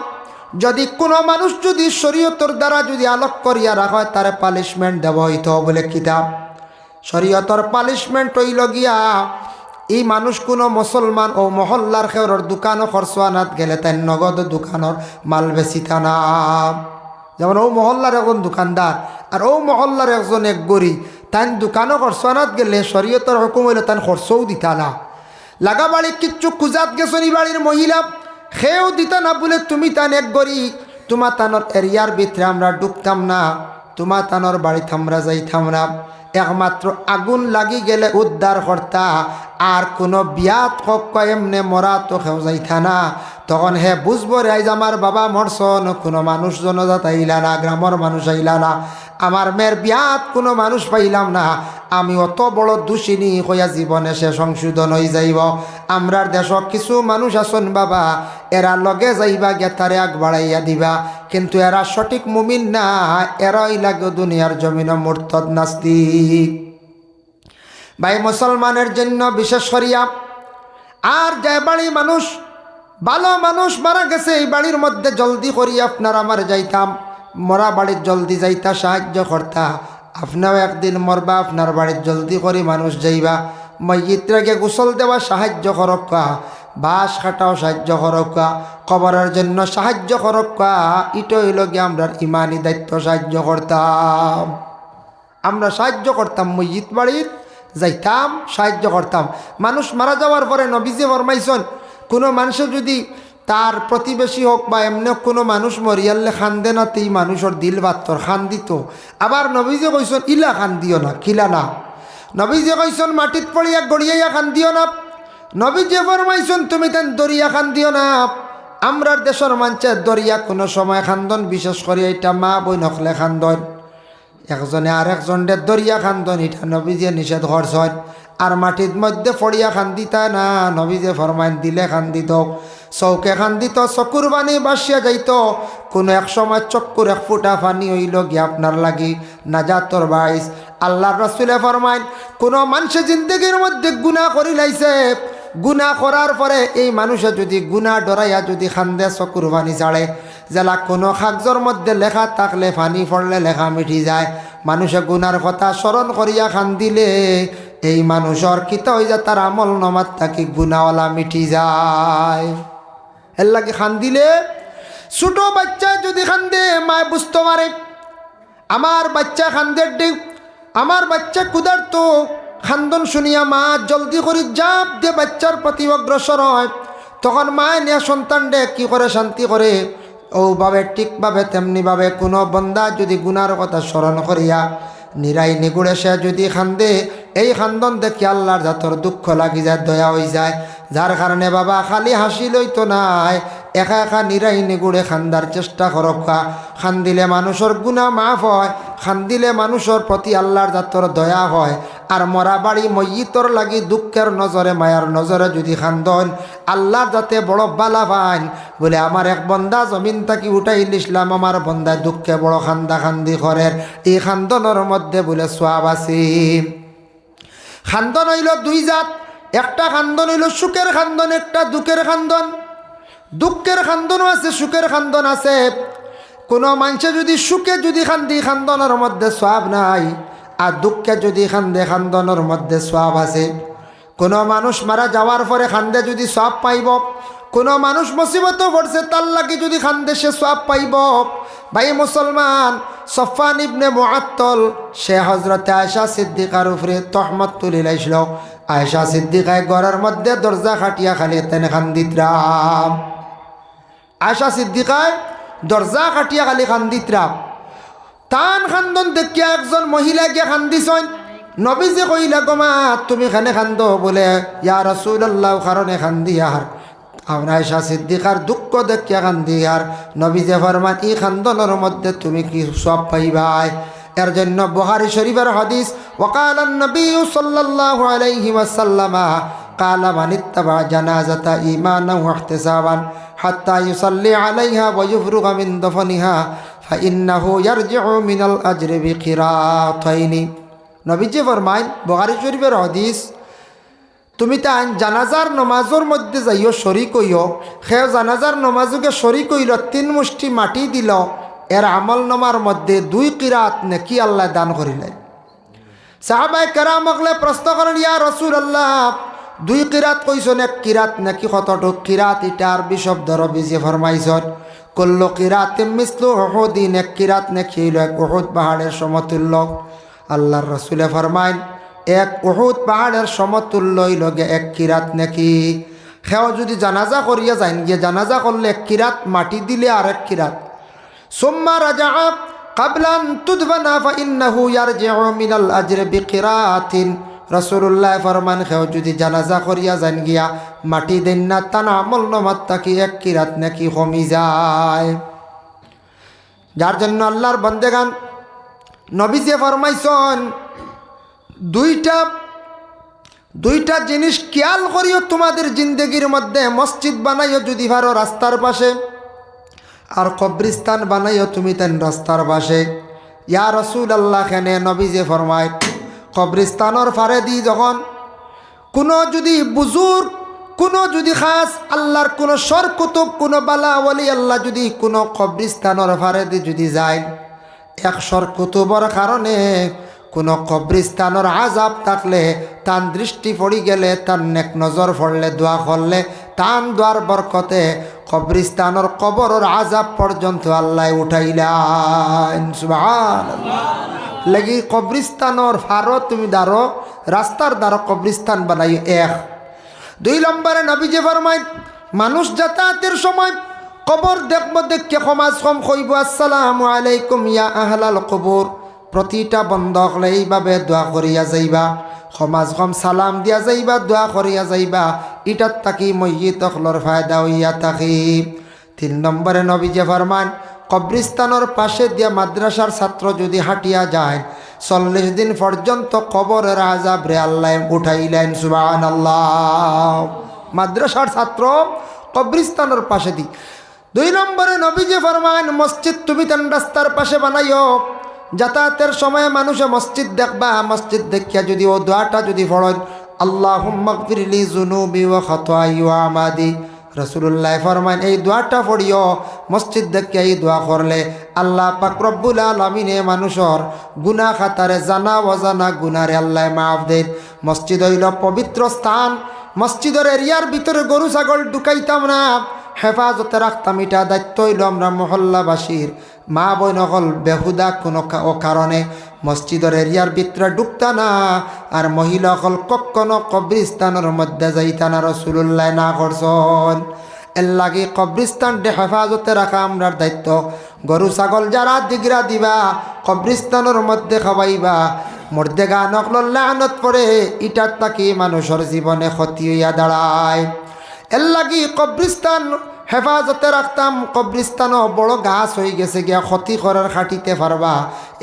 যদি কোনো মানুষ যদি শরীয়তর দ্বারা যদি আলোক করিয়া রাখা হয়, তার পানিশমেন্ট দেওয়া হইতো বলে কিতাব। শরীয়তর পানিশমেন্ট হইল গিয়া এই মানুষ কোনো মুসলমান ও মহল্লার খেওর দোকানও খরচোয়ানাত গেলে তাই নগদ দোকানের মাল বেচিতা না। যেমন ও মহল্লার একজন দোকানদার আর ও মহল্লার একজন এক গড়ি, তাই দোকানও খরচোয়ানাত গেলে শরীয়তর হুকুম হইলে তাই খরচও দিতা না। লাগা বাড়ি কিচ্ছু খুঁজাত গেছেন এই বাড়ির মহিলা, খেয়েও দিতা না বলে তুমি তান এক গড়ি, তোমার তানোর এরিয়ার ভিতরে আমরা ঢুকতাম না, তোমার তানোর বাড়িতে আমরা যাইতাম না। একমাত্র আগুন লাগি গেলে উদ্ধার করতা, আর কোনো বিয়াত এমনে মরা তো খেও যাইতা না। তখন হে বুঝবো রে আইজ আমার বাবা মরছন, কোনো মানুষ জনজাত আইলা না, গ্রামের মানুষ আইলা না, আমার মেয়ের বিয়াত কোনো মানুষ পাইলাম না, আমি অত বড় দোষিনী হইয়া জীবনে সে সংশোধন হয়ে যাইব। আমরার দেশ কিছু মানুষ আসন বাবা, এরা লগে যাইবা গেতারে আগ বাড়াইয়া দিবা, কিন্তু এরা সঠিক মুমিন না, এরাই লাগে দুনিয়ার জমিন মুরতাদ নাস্তিক। ভাই মুসলমানের জন্য বিশেষ করিয়া আর যে বাড়ি মানুষ ভালো মানুষ মারা গেছে, এই বাড়ির মধ্যে জলদি করিয়া আপনার আমার যাইতাম, মরা বাড়ির জলদি যাইতা সাহায্য করতা। আপনাও একদিন মরবা, আপনার বাড়ির জলদি করে মানুষ যাইবা, ময়িত্রাকে গোসল দেওয়া সাহায্য করক্কা, বাঁশ কাটাও সাহায্য করক্কা, কবরের জন্য সাহায্য করক্কা। এটা হইল গিয়ে আমরা ইমানি দায়িত্ব, সাহায্য করতাম, আমরা সাহায্য করতাম, মসজিদ বাড়ির যাইতাম, সাহায্য করতাম। মানুষ মারা যাওয়ার পরে নবীজি ফরমাইছেন কোনো মানুষের যদি তার প্রতিবেশী হোক বা এমনি কোনো মানুষ মরিয়ালে খান্দে না, তেই মানুষের দিল বাত্তর খান দিত। আবার নবীজি কইছেন ইলা খান দিও না, কিলা না। নবীজি কইছেন মাটিত পড়িয়া গড়িয়াইয়া খান দিও না। নবীজি ফরমাইছেন তুমি তেন দরিয়া খান দিও না। আমরার দেশের মানুষের দরিয়া কোনো সময় খান্দন, বিশেষ করে এটা মা বই নখলে খান্দন। একজনে আর একজনরে দরিয়া খান্দন, এটা নবীজে নিষেধ করছেন। আর মাটির মধ্যে ফড়িয়া খান্দিতা না, নবীজে ফরমাইন দিলে খান্দিত, চৌকে খান্দিত, চকুর পানি বাসিয়া যাইত। কোনো এক সময় চক্কুর এক ফুটা পানি হইল গিয়ে আপনার লাগি নাজাতর বাইস। আল্লাহর রাসূলে ফরমাইন, কোনো মানুষের জিন্দগির মধ্যে গুনাহ করি লাইছে, গুনাহ করার পরে এই মানুষে যদি গুনাহ ডরাইয়া যদি খান্দে চকুর পানি ছাড়ে, জেলা কোনো কাগজের মধ্যে লেখা থাকলে পানি পড়লে লেখা মিটি যায়। মানুষে গুনার কথা স্মরণ করিয়া খান্দিলে এই মানুষের কিতা হয়ে যায়, তার আমল নমাত থাকি গুনাওয়ালা মিটি যায়। এর লাগে খান্দিলে, ছোট বাচ্চা যদি খান্দে মায় বুঝতে পারে আমার বাচ্চা খান্দের দিক, আমার বাচ্চা ক্ষুধার্ত, খান্দন শুনিয়া মা জলদি করে জাপ দিয়ে বাচ্চার প্রতি অগ্রসর হয়। তখন মায় নিয়ে সন্তান ডে কী করে শান্তি করে। ওভাবে ঠিকভাবে তেমনিভাবে কোনো বন্দা যদি গুনার কথা স্মরণ করিয়া নিরাই নিগুড়ে সে যদি খান্দে, এই খান্দন দেখি আল্লাহর জাতর দুঃখ লাগি যায়, দয়া হয়ে যায়। যার কারণে বাবা খালি হাসি লইতো নাই, একা একা নিরাই নিগুড়ে খান্দার চেষ্টা করকা। খান্দিলে মানুষের গুনাহ মাফ হয়, খান্দিলে মানুষের প্রতি আল্লাহর জাতর দয়া হয়। আর মরা বাড়ি ময়িতর লাগি দুঃখের নজরে মায়ার নজরে যদি খান্দন, আল্লাহর যাতে বড় বালা পান। বলে আমার এক বন্দা জমিন থাকি উঠাই লিসলাম, আমার বন্দায় দুঃখে বড় খান্দা খান্দি করেন, এই খান্দনের মধ্যে বলে সোয়াব আছে। খান্দন হইল দুই জাত, একটা খান্দন হইল সুখের খান্দন, একটা দুঃখের খান্দন। দুঃখের খান্দনও আছে, সুখের খান্দন আছে। কোনো মানুষে যদি সুখে যদি খান্দি, খান্দনের মধ্যে সোয়াব নাই। আর দুঃখে যদি খান্দে, খান্দনের মধ্যে সোয়াব আছে। কোনো মানুষ মারা যাওয়ার পরে খান্দে যদি সোয়াব পাইব, কোনো মানুষ মুসিবত পড়ছে তার লাগি যদি খান্দে সে সোয়াব পাইব। ভাই মুসলমান, সফওয়ান ইবনে মুআত্তল সে হযরতে আয়েশা সিদ্দিকার উপরে তহমত তুলি লাইছিল। আয়েশা সিদ্দিকায় ঘরের মধ্যে দরজা খাটিয়া খালি তেন খান্দিতরাম। আয়েশা সিদ্দিকায় দরজা খাটিয়া খালি খান্দিতরাম। তান খান্দন দেখিয়া একজন মহিলা গিয়ে খান্দিছেন। নবীজি কইলা, গোমা তুমি খানে খান্দ? বলে ইয়া রাসূলুল্লাহ, কারণে খান্দি আর আয়েশা সিদ্দিকার দুঃখ দেখিয়া খান্দি আর। নবীজি ফরমান, এই খান্দনের মধ্যে তুমি কি সওয়াব পাইবাই। এর জন্য বুখারী শরীফের হাদিস, ওয়াকালা নবী সাল্লাল্লাহু আলাইহি ওয়াসাল্লাম কালা মান ইত্তাবা জানাজাতা ঈমানান ওয়া ইহতিসাবান হাত্তা ইউসাল্লি আলাইহা ওয়া ইফরুগা মিন দফনিহা ফাইন্নাহু ইয়ারজিউ মিনাল আজরি বিকিরাতাইনি। নবীজি ফরমাইন, বুখারী শরীফের হাদিস, তুমি তাই জানাজার নমাজের মধ্যে যাইও শরিক হইও, সেও জানাজার নমাজকে শরিক হইল, 3 মুষ্টি মাটি দিল, এর আমল নমার মধ্যে 2 কিরাত নেকি আল্লাহ দান করিলেন। সাহাবায়ে কেরাম হকলে প্রশ্ন করেন, ইয়া রাসূলুল্লাহ 2 কিরাত কইছেন, 1 কিরাত নাকি কতটুক কিরাত? এটা আরবি শব্দ নবীজি ফরমাইছেন, কুল্লু কিরাতিন মিসলু উহুদিন, 1 কিরাত নাকি হইল 1 উহুদ পাহাড়ের সমতুল্য। আল্লাহর রাসূলে ফরমাইন, 1 উহুদ পাহাড়ের সমতুল্য হইল 1 কিরাত নাকি। সেও যদি জানাজা করিয়া যান, গিয়ে জানাজা করলে 1 কিরাত মাটি দিলে আর 1 কিরাত। সুম্মা রাজা ক্বাবলা আন তুদফানা ফাইন্নাহু ইয়ারজিউ মিনাল আজরি বিকিরাতিন। রাসূলুল্লাহ ফরমান, সেও যদি জানাজা করিয়া যান, গিয়া মাটি দেন না, তান আমল নামাত থাকি 1 কিরাত নাকি কমি যায়। যার জন্য আল্লাহর বান্দেগান নবীজি ফরমাইছেন, দুইটা জিনিস খেয়াল করিও তোমাদের জিন্দগির মধ্যে। মসজিদ বানাইও যদি ভারো রাস্তার পাশে, আর কবরিস্তান বানাইও তুমি তেন রাস্তার পাশে। ইয়া রাসূলুল্লাহ, খানে নবীজি ফরমায়, কবরিস্তানের ফারে দি যখন কোনো যদি বুজুর্গ, কোনো যদি খাস আল্লাহর কোনো সর কুতুব, কোনো বালা ওয়ালি আল্লাহ যদি কোনো কবরিস্তানের ফারে দি যদি যায়, 1 সর কুতুবর কারণে কোনো কবরিস্তানের আজাব থাকলে, তান দৃষ্টি পড়ি গেলে, তার নেক নজর পড়লে, দোয়া করলে, তান দোয়ার বরকতে কবরিস্তানের কবরের আজাব পর্যন্ত আল্লাহ উঠাইলেন। সুবহানাল্লাহ। লাগি কবরিস্তানের ফারো তুমি দাঁড়ো, রাস্তার দ্বারা কবরিস্তান বানাই। 1 2 নম্বরে নবীজি ফরমায়, মানুষ যাতায়াতের সময় কবর দেখবো, দেখে সমাজ কম কইব, আসসালামু আলাইকুম ইয়া আহলাল কবর। প্রতিটা বন্ধ হলে এইভাবে দোয়া করিয়া যাইবা, সমাজ কম সালাম দিয়া যাইবা, দোয়া করিয়া যাইবা। ইটার তাকি মইয়িত হলর ফায়দা হইয়া থাকি। 3 নম্বরে নবীজি ফরমান, কবরিস্তানের পাশে দিয়া মাদ্রাসার ছাত্র যদি হাঁটিয়া যায় 40 দিন পর্যন্ত কবরের আযাব রে আল্লাহ উঠাইলেন সুবহানাল্লাহ। মাদ্রাসার ছাত্র কবরিস্তানের পাশে দি। 2 নম্বরে নবীজি ফরমান মসজিদ তুমি তেন রাস্তার পাশে বানাইও, যাতায়াতের সময় মানুষে মসজিদ দেখবা, মসজিদ দেখিয়া যদি ও দোয়াটা যদি পড়েন আল্লাহুম্মা গফিরলি যুনুবি ওয়া খাতায়াই ওয়া আমাদি, রাসূলুল্লাহ ফরমান এই দোয়াটা পড়িও, মসজিদ দেখিয়া এই দোয়া করলে আল্লাহ পাক রব্বুল আলামিনে মানুষের গুনাহ খাতারে জানা অজানা গুনারে আল্লাহ মাফ দেন। মসজিদ হইল পবিত্র স্থান, মসজিদের এরিয়ার ভিতরে গরু ছাগল ঢুকাইতাম না, হেফাজতে রাখতাম, এটা দায়িত্ব হইল আমরা মহল্লাবাসীর। মা বোন হল বেহুদা কোনো কারণে মসজিদের এরিয়ার ভিতরে ঢুকতা না, আর মহিলা হল কখনো কবরিস্তানের মধ্যে যাইতা না, রাসূলুল্লাহ না করছেন। এর লাগে কবরিস্তানটি হেফাজতে রাখা আমরার দায়িত্ব। গরু ছাগল যারা দিগরা দিবা কবরিস্তানের মধ্যে খাওয়াইবা, মর্দে গা নকল লানত পড়ে, ইটার তাকি মানুষের জীবনে ক্ষতি হইয়া দাঁড়ায়। এর লাগি কবরিস্তান হেফাজতে রাখতাম। কবরিস্তানও বড় গাছ হয়ে গেছে গিয়া ক্ষতি করার খাটিতে পারবা,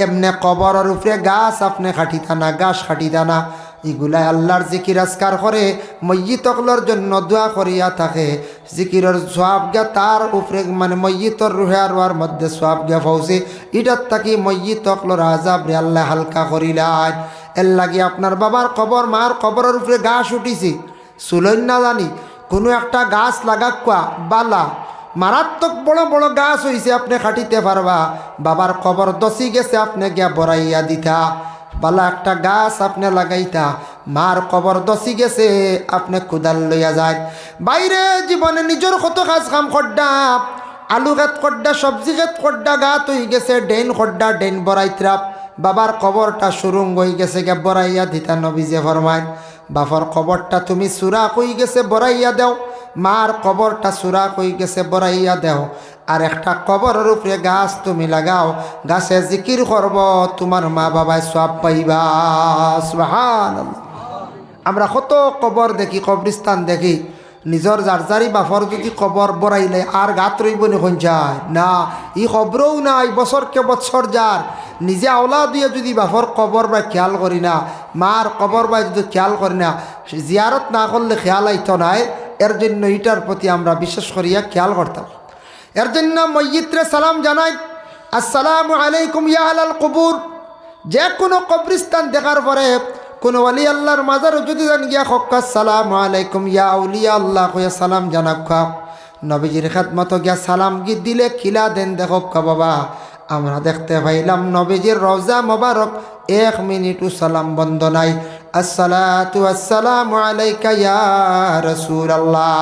এমনি কবরের উপরে গাছ আপনি খাটিতা না, গাছ খাটিতা না। এগুলাই আল্লাহর জিকির আজকার করে ময়্যিতকলর জন্য দোয়া করিয়া থাকে, জিকিরের সওয়াব গিয়া তার উপরে মানে ময়্যিতর রুহে আরওয়ার মধ্যে সওয়াব গিয়া পৌঁছে, এটার তাকি ময়্যিতকলর আযাব রে আল্লাহ হালকা করিলায়। এর লাগি আপনার বাবার কবর মার কবরের উপরে গাছ উঠিছে, চুলইন না জানি কোনো একটা গাছ লাগাকুয়া বালা, মারাত্মক বড় বড় গাছ হইছে আপনি খাটিতে পারবা। বাবার কবর দসি গেছে আপনি গিয়া বড়াইয়া দিতা, বালা একটা গাছ আপনি লাগাইতা। মার কবর দসি গেছে আপনি কুদাল লইয়া যায়। বাইরে জীবনে নিজের কত কাজ কাম করডা, আলু গাত করডা, সবজি গাত করডা, গাত হয়ে গেছে ডেন করডা, ডেন বড়াইতরা। বাবার কবরটা সুরঙ্গ হয়ে গেছে গিয়া বড়াইয়া দিতা। নবীজি ফরমায় বাবার কবরটা তুমি সুরা কই গেছে বড়াইয়া দেও, মার কবরটা সুরা কই গেছে বড়াইয়া দেও। আর একটা কবরের উপরে গাছ তুমি লাগাও, গাছে জিকির করব, তোমার মা বাবায় সওয়াব পাইবা। সুবহানাল্লাহ। আমরা কত কবর দেখি, কবরস্থান দেখি, নিজর জারজারি বাফর যদি কবর বড়াইলে আর গাত রইব নিখন যায় না, ই খবরও নাই বছরকে বছর যার নিজে আওলা দিয়ে যদি বাফর কবর বা খেয়াল করি না, মার কবর বা যদি খেয়াল করি না, জিয়ারত না করলে খেয়াল আইতো নাই। এর জন্য এটার প্রতি আমরা বিশেষ করিয়া খেয়াল করতাম। এর জন্য ময়্যিতরে সালাম জানাই, আসসালামু আলাইকুম ইয়া আহলাল কুবুর। যে কোনো কবরস্থান দেখার পরে কোনো ওয়ালি আল্লাহর মাজার যদি জান গিয়া খক্কা আসসালামু আলাইকুম ইয়া আউলিয়া আল্লাহ কইয়া সালাম জানাক্কা। নবীজির খেদমত গিয়া সালাম গীত দিলে খিলা দেন দেখক্কা। বাবা আমরা দেখতে পাইলাম নবীজির রওজা মোবারক 1 মিনিটও সালাম বন্ধ নাই। আসসালাতু আসসালামু আলাইকা ইয়া রাসূলুল্লাহ।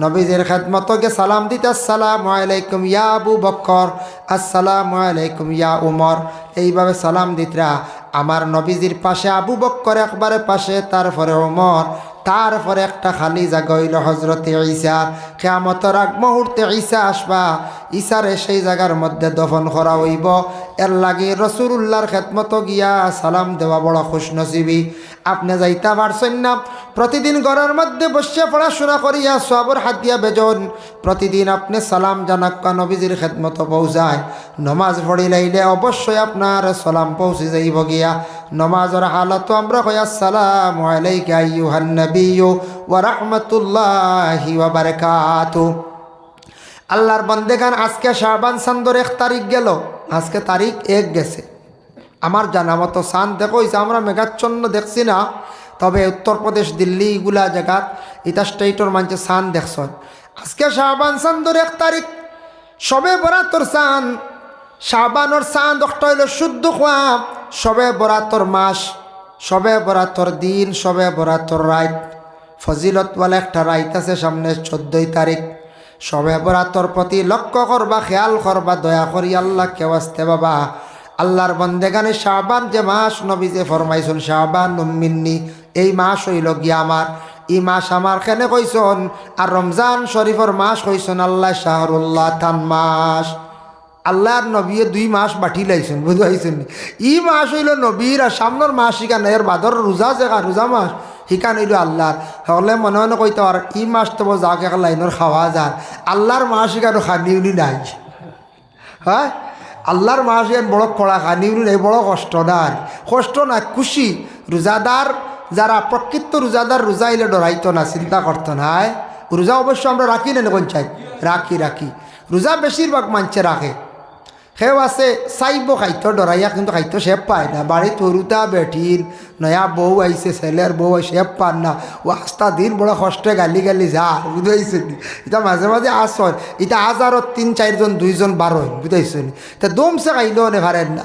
নবীজির খেদমতকে সালাম দিতে আসসালামু আলাইকুম ইয়া আবু বকর, আসসালামু আলাইকুম ইয়া উমর, এইভাবে সালাম দিতরা। আমার নবীজির পাশে আবু বকর একবারে পাশে, তারপরে উমর, তারপরে একটা খালি জায়গা হইল হজরতে ঈসা। কিয়ামতের আগ মুহূর্তে ঈসা আসবা, ঈসারে সেই জায়গার মধ্যে দফন করা হইব। এর লাগে রাসূলুল্লাহর খেদমত গিয়া সালাম দেওয়া বড় খুশনসিবি। আপনি যাইতা পারছেন না, প্রতিদিন ঘরের মধ্যে বসে পড়াশোনা করিয়া সওয়াবের হাত দিয়া বেজন, প্রতিদিন আপনি সালাম জানাক্কা নবীজির খেদমত পৌঁছায়। নমাজ পড়ি লাইলে অবশ্যই আপনার সালাম পৌঁছে যাইব গিয়া। নমাজের হালাত আমরা কই আসসালামু আলাইকা আইয়ুহান নাবিয়্যু ওয়া রাহমাতুল্লাহি ওয়া বারাকাতুহু। আল্লাহর বান্দেগান আজকে শাবান চাঁদের 1 তারিখ গেল, আজকে তারিখ 1 গেছে। আমার জানা মতো চাঁদ দেখো আমরা মেঘাচ্ছন্ন দেখছি না, তবে উত্তরপ্রদেশ দিল্লি এগুলা জায়গাত এটা স্টেটর মানুষে চাঁদ দেখছেন। আজকে শাবান চাঁদের 1 তারিখ, সবে বরাতর চাঁদ। শাবানোর চাঁদ একটা হইল শুদ্ধ খোয়া, সবে বরাতর মাস, সবে বরাতর দিন, সবে বরাতর রাত। ফজিলতওয়ালা একটা রাত আছে সামনে 14 তারিখ। সবে বরাতর প্রতি লক্ষ্য করবা, খেয়াল করবা, দয়া করি আল্লাহ কেউ আসতে বাবা। আল্লাহর বন্দেগানে শাবান যে মাস নবী যে ফরমাইছেন শাবান মিন্নি, এই মাস হইল গিয়া আমার, এই মাস আমার কেনে কইসন। আর রমজান শরীফর মাস কইসন আল্লাহ শাহরুল্লাহ থান মাস। আল্লাহর নবী 2 মাস বাটি লাইছেন, বুঝাইছেন। ই মাস হইল নবীর, আর সামনের মাস শিখান এর বাদর রোজা জায়গা রোজা মাস শিখান হইল আল্লাহর। হলে মনে মনে কইতে আর ই মাস তো যাকে লাইনের খাওয়া যার, আল্লাহর মাস শিখানো খানি উনি নাই। হ্যাঁ আল্লাহর মাস ইয়ান বড় কড়া খানি এই বড় কষ্টদার কষ্ট না খুশি রোজাদার যারা প্রকৃত রোজাদার রোজা এলে ডরাইতো না চিন্তা করতো না রোজা অবশ্য আমরা রাখি না কোন চাই রাখি রোজা বেশিরভাগ মানুষে রাখে সেও আছে চাইব খাইতো ডরাইয়া কিন্তু খাইতো সে পায় না বাড়িত হরুতা বেঠির নয়া বউ আইছে ছেলের বউ সে পান না ও আস্তা দিন বড় কষ্টে গালি যা বুঝাইছে নি এটা মাঝে মাঝে আসন এটা হাজারত 3-4 জন 2 জন 12 বুঝাইছে নি তা দমসে খাইলেও নে পারেন না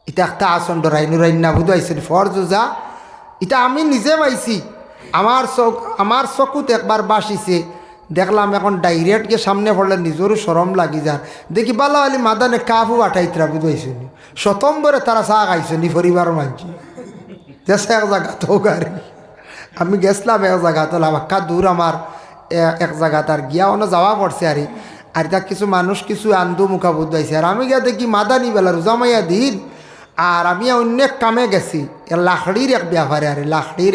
এটা একটা আসন ডরাইন না বুঝাইছে নি ফরজ যা এটা আমি নিজে পাইছি আমার চকুত একবার বাসিছে দেখলাম এখন ডাইরেক্ট গিয়ে সামনে পড়লে নিজেরও সরম লাগি যান দেখি বালা আলি মাদানে কাবু আঠাইতরা বুঝাইছে নি শতম্বরে তারা চা খাইছে নি পরিবার মানছি দেশে এক জায়গা তো গাড়ি আমি গেছিলাম এক জায়গা তো লাভাক্কা দূর আমার এক জায়গা তার গিয়া অন্য যাওয়া পড়ছে আর এটা কিছু মানুষ কিছু আন্দু মুখা বুঝাইছে আর আমি গিয়া দেখি মাদানি বেলা রোজামাইয়া দিন আর আমি অন্য কামে গেছি লাখড়ির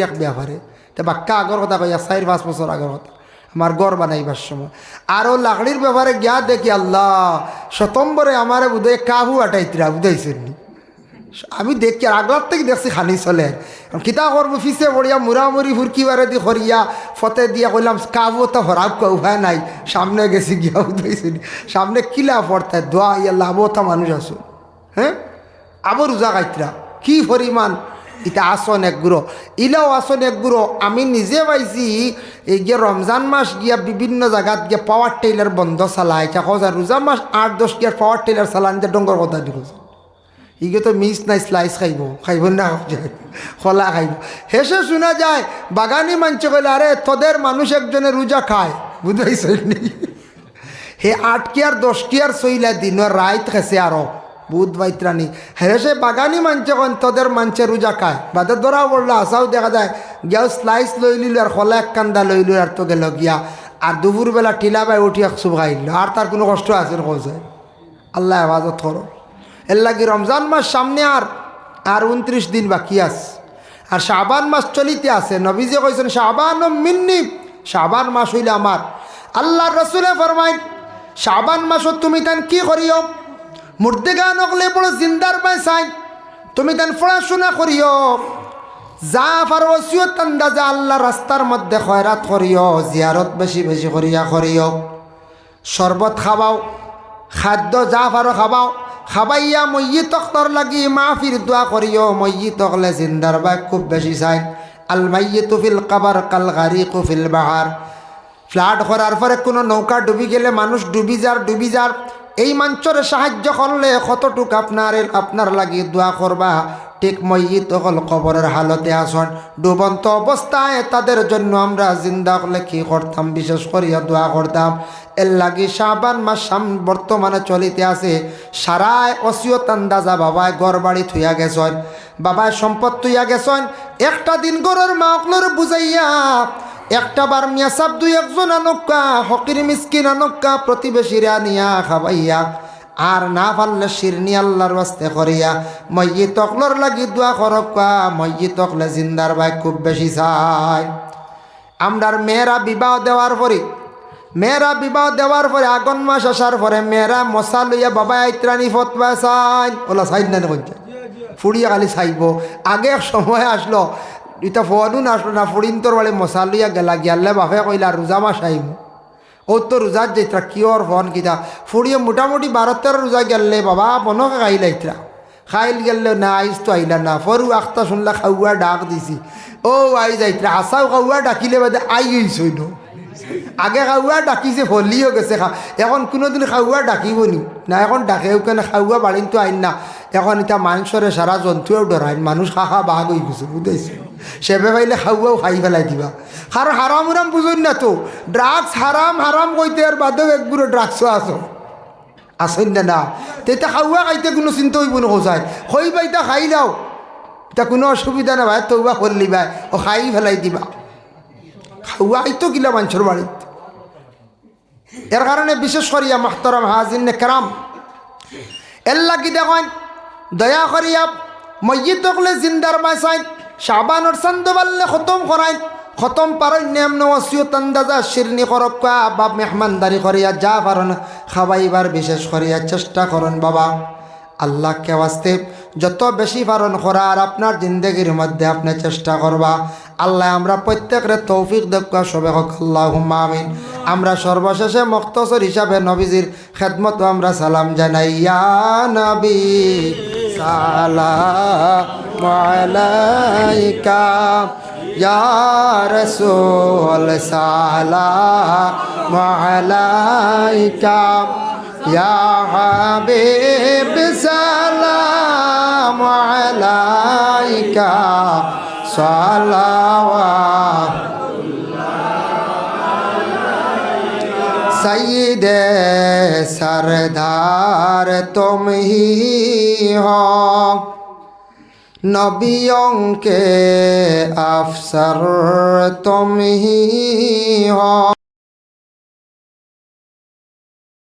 এক ব্যাপারে তো বাক্কা আগর কথা কইয়া 4-5 বছর আগর কথা আমার ঘর বানাইবার সময় আরও লাকড়ির ব্যাপারে গিয়া দেখি আল্লাহ শতম্বরে আমার বুধে কাবু আটাইতরা বুঝাইছেন নি আমি দেখি আগলার থেকে দেখছি খানি চলে কিতা করবো ফিসে পড়িয়া মুড়ামুড়ি ফুরকি বারে দি করিয়া ফতে দিয়া কইলাম কাবু তো হরাব উপায় নাই সামনে গেছি গিয়া বুঝাইছেন সামনে কিলা পড়তে দোয়া ইয়া লাভতা মানুষ আসুন হ্যাঁ আবার রোজা খাইতরা কি পরিমাণ এটা আসন এক গুঁড়ো ইলাও আসন এক গুঁড়ো আমি নিজে পাইছি এই গিয়ে রমজান মাস গিয়া বিভিন্ন জায়গাত গিয়া পাওয়ার টেইলার বন্ধ চালায় রোজা মাস 8-10 গিয়ার পাওয়ার টেইলার চালানিতে ডঙ্গর কথা দিব ইগে তো মিস নাই স্লাইস খাইব না খোলা খাইব হেসে শোনা যায় বাগানি মানছে কইলে আরে তোদের মানুষ একজনে রোজা খায় বুঝাইছ নি হে 8 কি আর 10 কি আর সইলা দিন রাইত খেছে আরো বুধ বাইত্রানি হেসে বাগানি মানছে কন তোদের মানছে রোজা খায় বাদের ধরা বললো আসাও দেখা যায় গিয়াও স্লাইস লই লিল আর খোলা এক কান্দা লইল আর তো গেল গিয়া আর দুপুরবেলা টিলা বাই উঠি এক শুভ খাইল আর তার কোনো কষ্ট আছে কৌছে আল্লাহ হেফাজত করো এর লাগি রমজান মাস সামনে আর 29 দিন বাকি আছে আর শাবান মাস চলিতে আছে নবীজি কইছেন শাবান মিন্নি শাবান মাস হইলে আমার আল্লাহর রাসূলে ফরমাইন শাবান মাসত তুমি তান কি করিও মুর্দেগা নকলে বড় জিন্দার পাই চাই তুমি তান পড়াশোনা করিও যা ফারওসিয়ত আন্দাজা আল্লাহ রাস্তার মধ্যে খয়রাত করিও জিয়ারত বেশি বেশি করিও শরবত খাবাও খাদ্য যা ফারো খাবাইয়া মইয়িত তর লাগি মাফির দোয়া করিও মইয়িত হলে জিন্দার বাই খুব বেশি চাই আল মাইয়িতু ফিল কবর কাল গারিকু ফিল বাহার ফ্লাড করার পরে কোনো নৌকা ডুবি গেলে মানুষ ডুবি যার এই মঞ্চরে সাহায্য করলে কতটুক আপনার লাগি দোয়া করবা ঠিক মইয়িত হল কবরের হালতে আসন ডুবন্ত অবস্থায় তাদের জন্য আমরা জিন্দা হলে কি করতাম বিশেষ করিয়া দোয়া করতাম এর লাগি শাবান মাস বর্তমানে চলিতে আছে সারায় অসিয়ত আন্দাজা বাবায় ঘর বাড়ি থুইয়া গেছেন বাবায় সম্পদ থুইয়া গেছেন একটা দিন গরের মাকলর বুঝাইয়া একটা বার মিয়াসাব 2-1 আনক্কা হকির মিসকিন আনক্কা প্রতিবেশীরা আনিয়া খাবাইয়া আর না পারলে শিরনি আল্লাহর ওয়াস্তে করিয়া মইয়িত তকলর লাগি দোয়া করক্কা মইয়িত তকলে জিন্দার ভাই খুব বেশি চাই আমরার মেয়েরা বিবাহ দেওয়ার পরে আগন মাস আসার পরে মেয়েরা মশা লইয়া বাবা আইত্রানি ফতবা চাই ওলা চাই না কইছে ফুড়িয়া খালি চাইব আগে এক সময় আসলো এটা ফোয়ানুন আসলো না ফুড়িন তোর বাড়ি মশা লইয়া গেলা গিয়ালে বাপে কইলা রোজা মাস আইব ও তো রোজার যাইত্রা কিয়র ফোন কিতা ফুড়িয়ে মোটামুটি 12-13 রোজা গেলে বাবা বনকে খাইলাইত্রা খাইল গেলে না আইস তো আইলা না ফরু আখতা শুনলা খাওয়া ডাক দিছি ও আই যাইত্রা আসাও খাওয়া ডাকিলে বাদে আই গেছই ন আগে খাওয়া ডাকিছে ফলিও গেছে এখন কোনোদিন খাওয়া ডাকিব নি না এখন ডাকেও কেন খাওয়া বাড়িন তো আইন না এখন এটা মানুষরে সারা জন্তুও ডরাইন মানুষ খা বাঘ হয়ে গেছে বুঝাইছে সেবে পাইলে খাওয়াও খাই ফেলাই দিবা কারণ হারাম উরাম বুঝুন না তো ড্রাগস হারাম কইতে আর বাদেও একগুলো ড্রাগসও আসেন না তেটা খাওয়া খাইতে কোনো চিন্তা হইব না কোথায় হই বাইতা খাই দাও এটা কোনো অসুবিধা না ভাই তৌবা করলি ভাই ও খাই ফেলাই দিবা খাওয়া আইতো কিলা মানুষের বাড়িত এর কারণে বিশেষ করিয়া মাহতারাম হাজিন কেরাম এর লাগি দেখেন দয়া করিয়া মসজিদ তকলে জিন্দার বাসাইন শাবানোর চান্দ বাল্লে খতম করাইন খতম পারই নেমন ওসিয়ত আন্দাজা শিরনি করক্কা বাপ মেহমানদারি করিয়া যা পারন খাবাইবার বিশেষ করিয়া চেষ্টা করুন বাবা। আল্লাহকে ওয়াস্তে যত বেশি পারন করার আপনার জিন্দগির মধ্যে আপনি চেষ্টা করবা। আল্লাহ আমরা প্রত্যেকের তৌফিক দেখা সবে হক আল্লাহুম্মা আমিন। আমরা সর্বশেষে মুখতসর হিসাবে নবীজির খেদমত আমরা সালাম জানাই। ইয়া নবী সালামু আলাইকা, ইয়া রাসূল সালামু আলাইকা, ইয়া হাবিব সালামু আলাইকা, সালাওয়াত सईदे सरदार तुम ही हो, नबियों के अफसर तुम ही हो।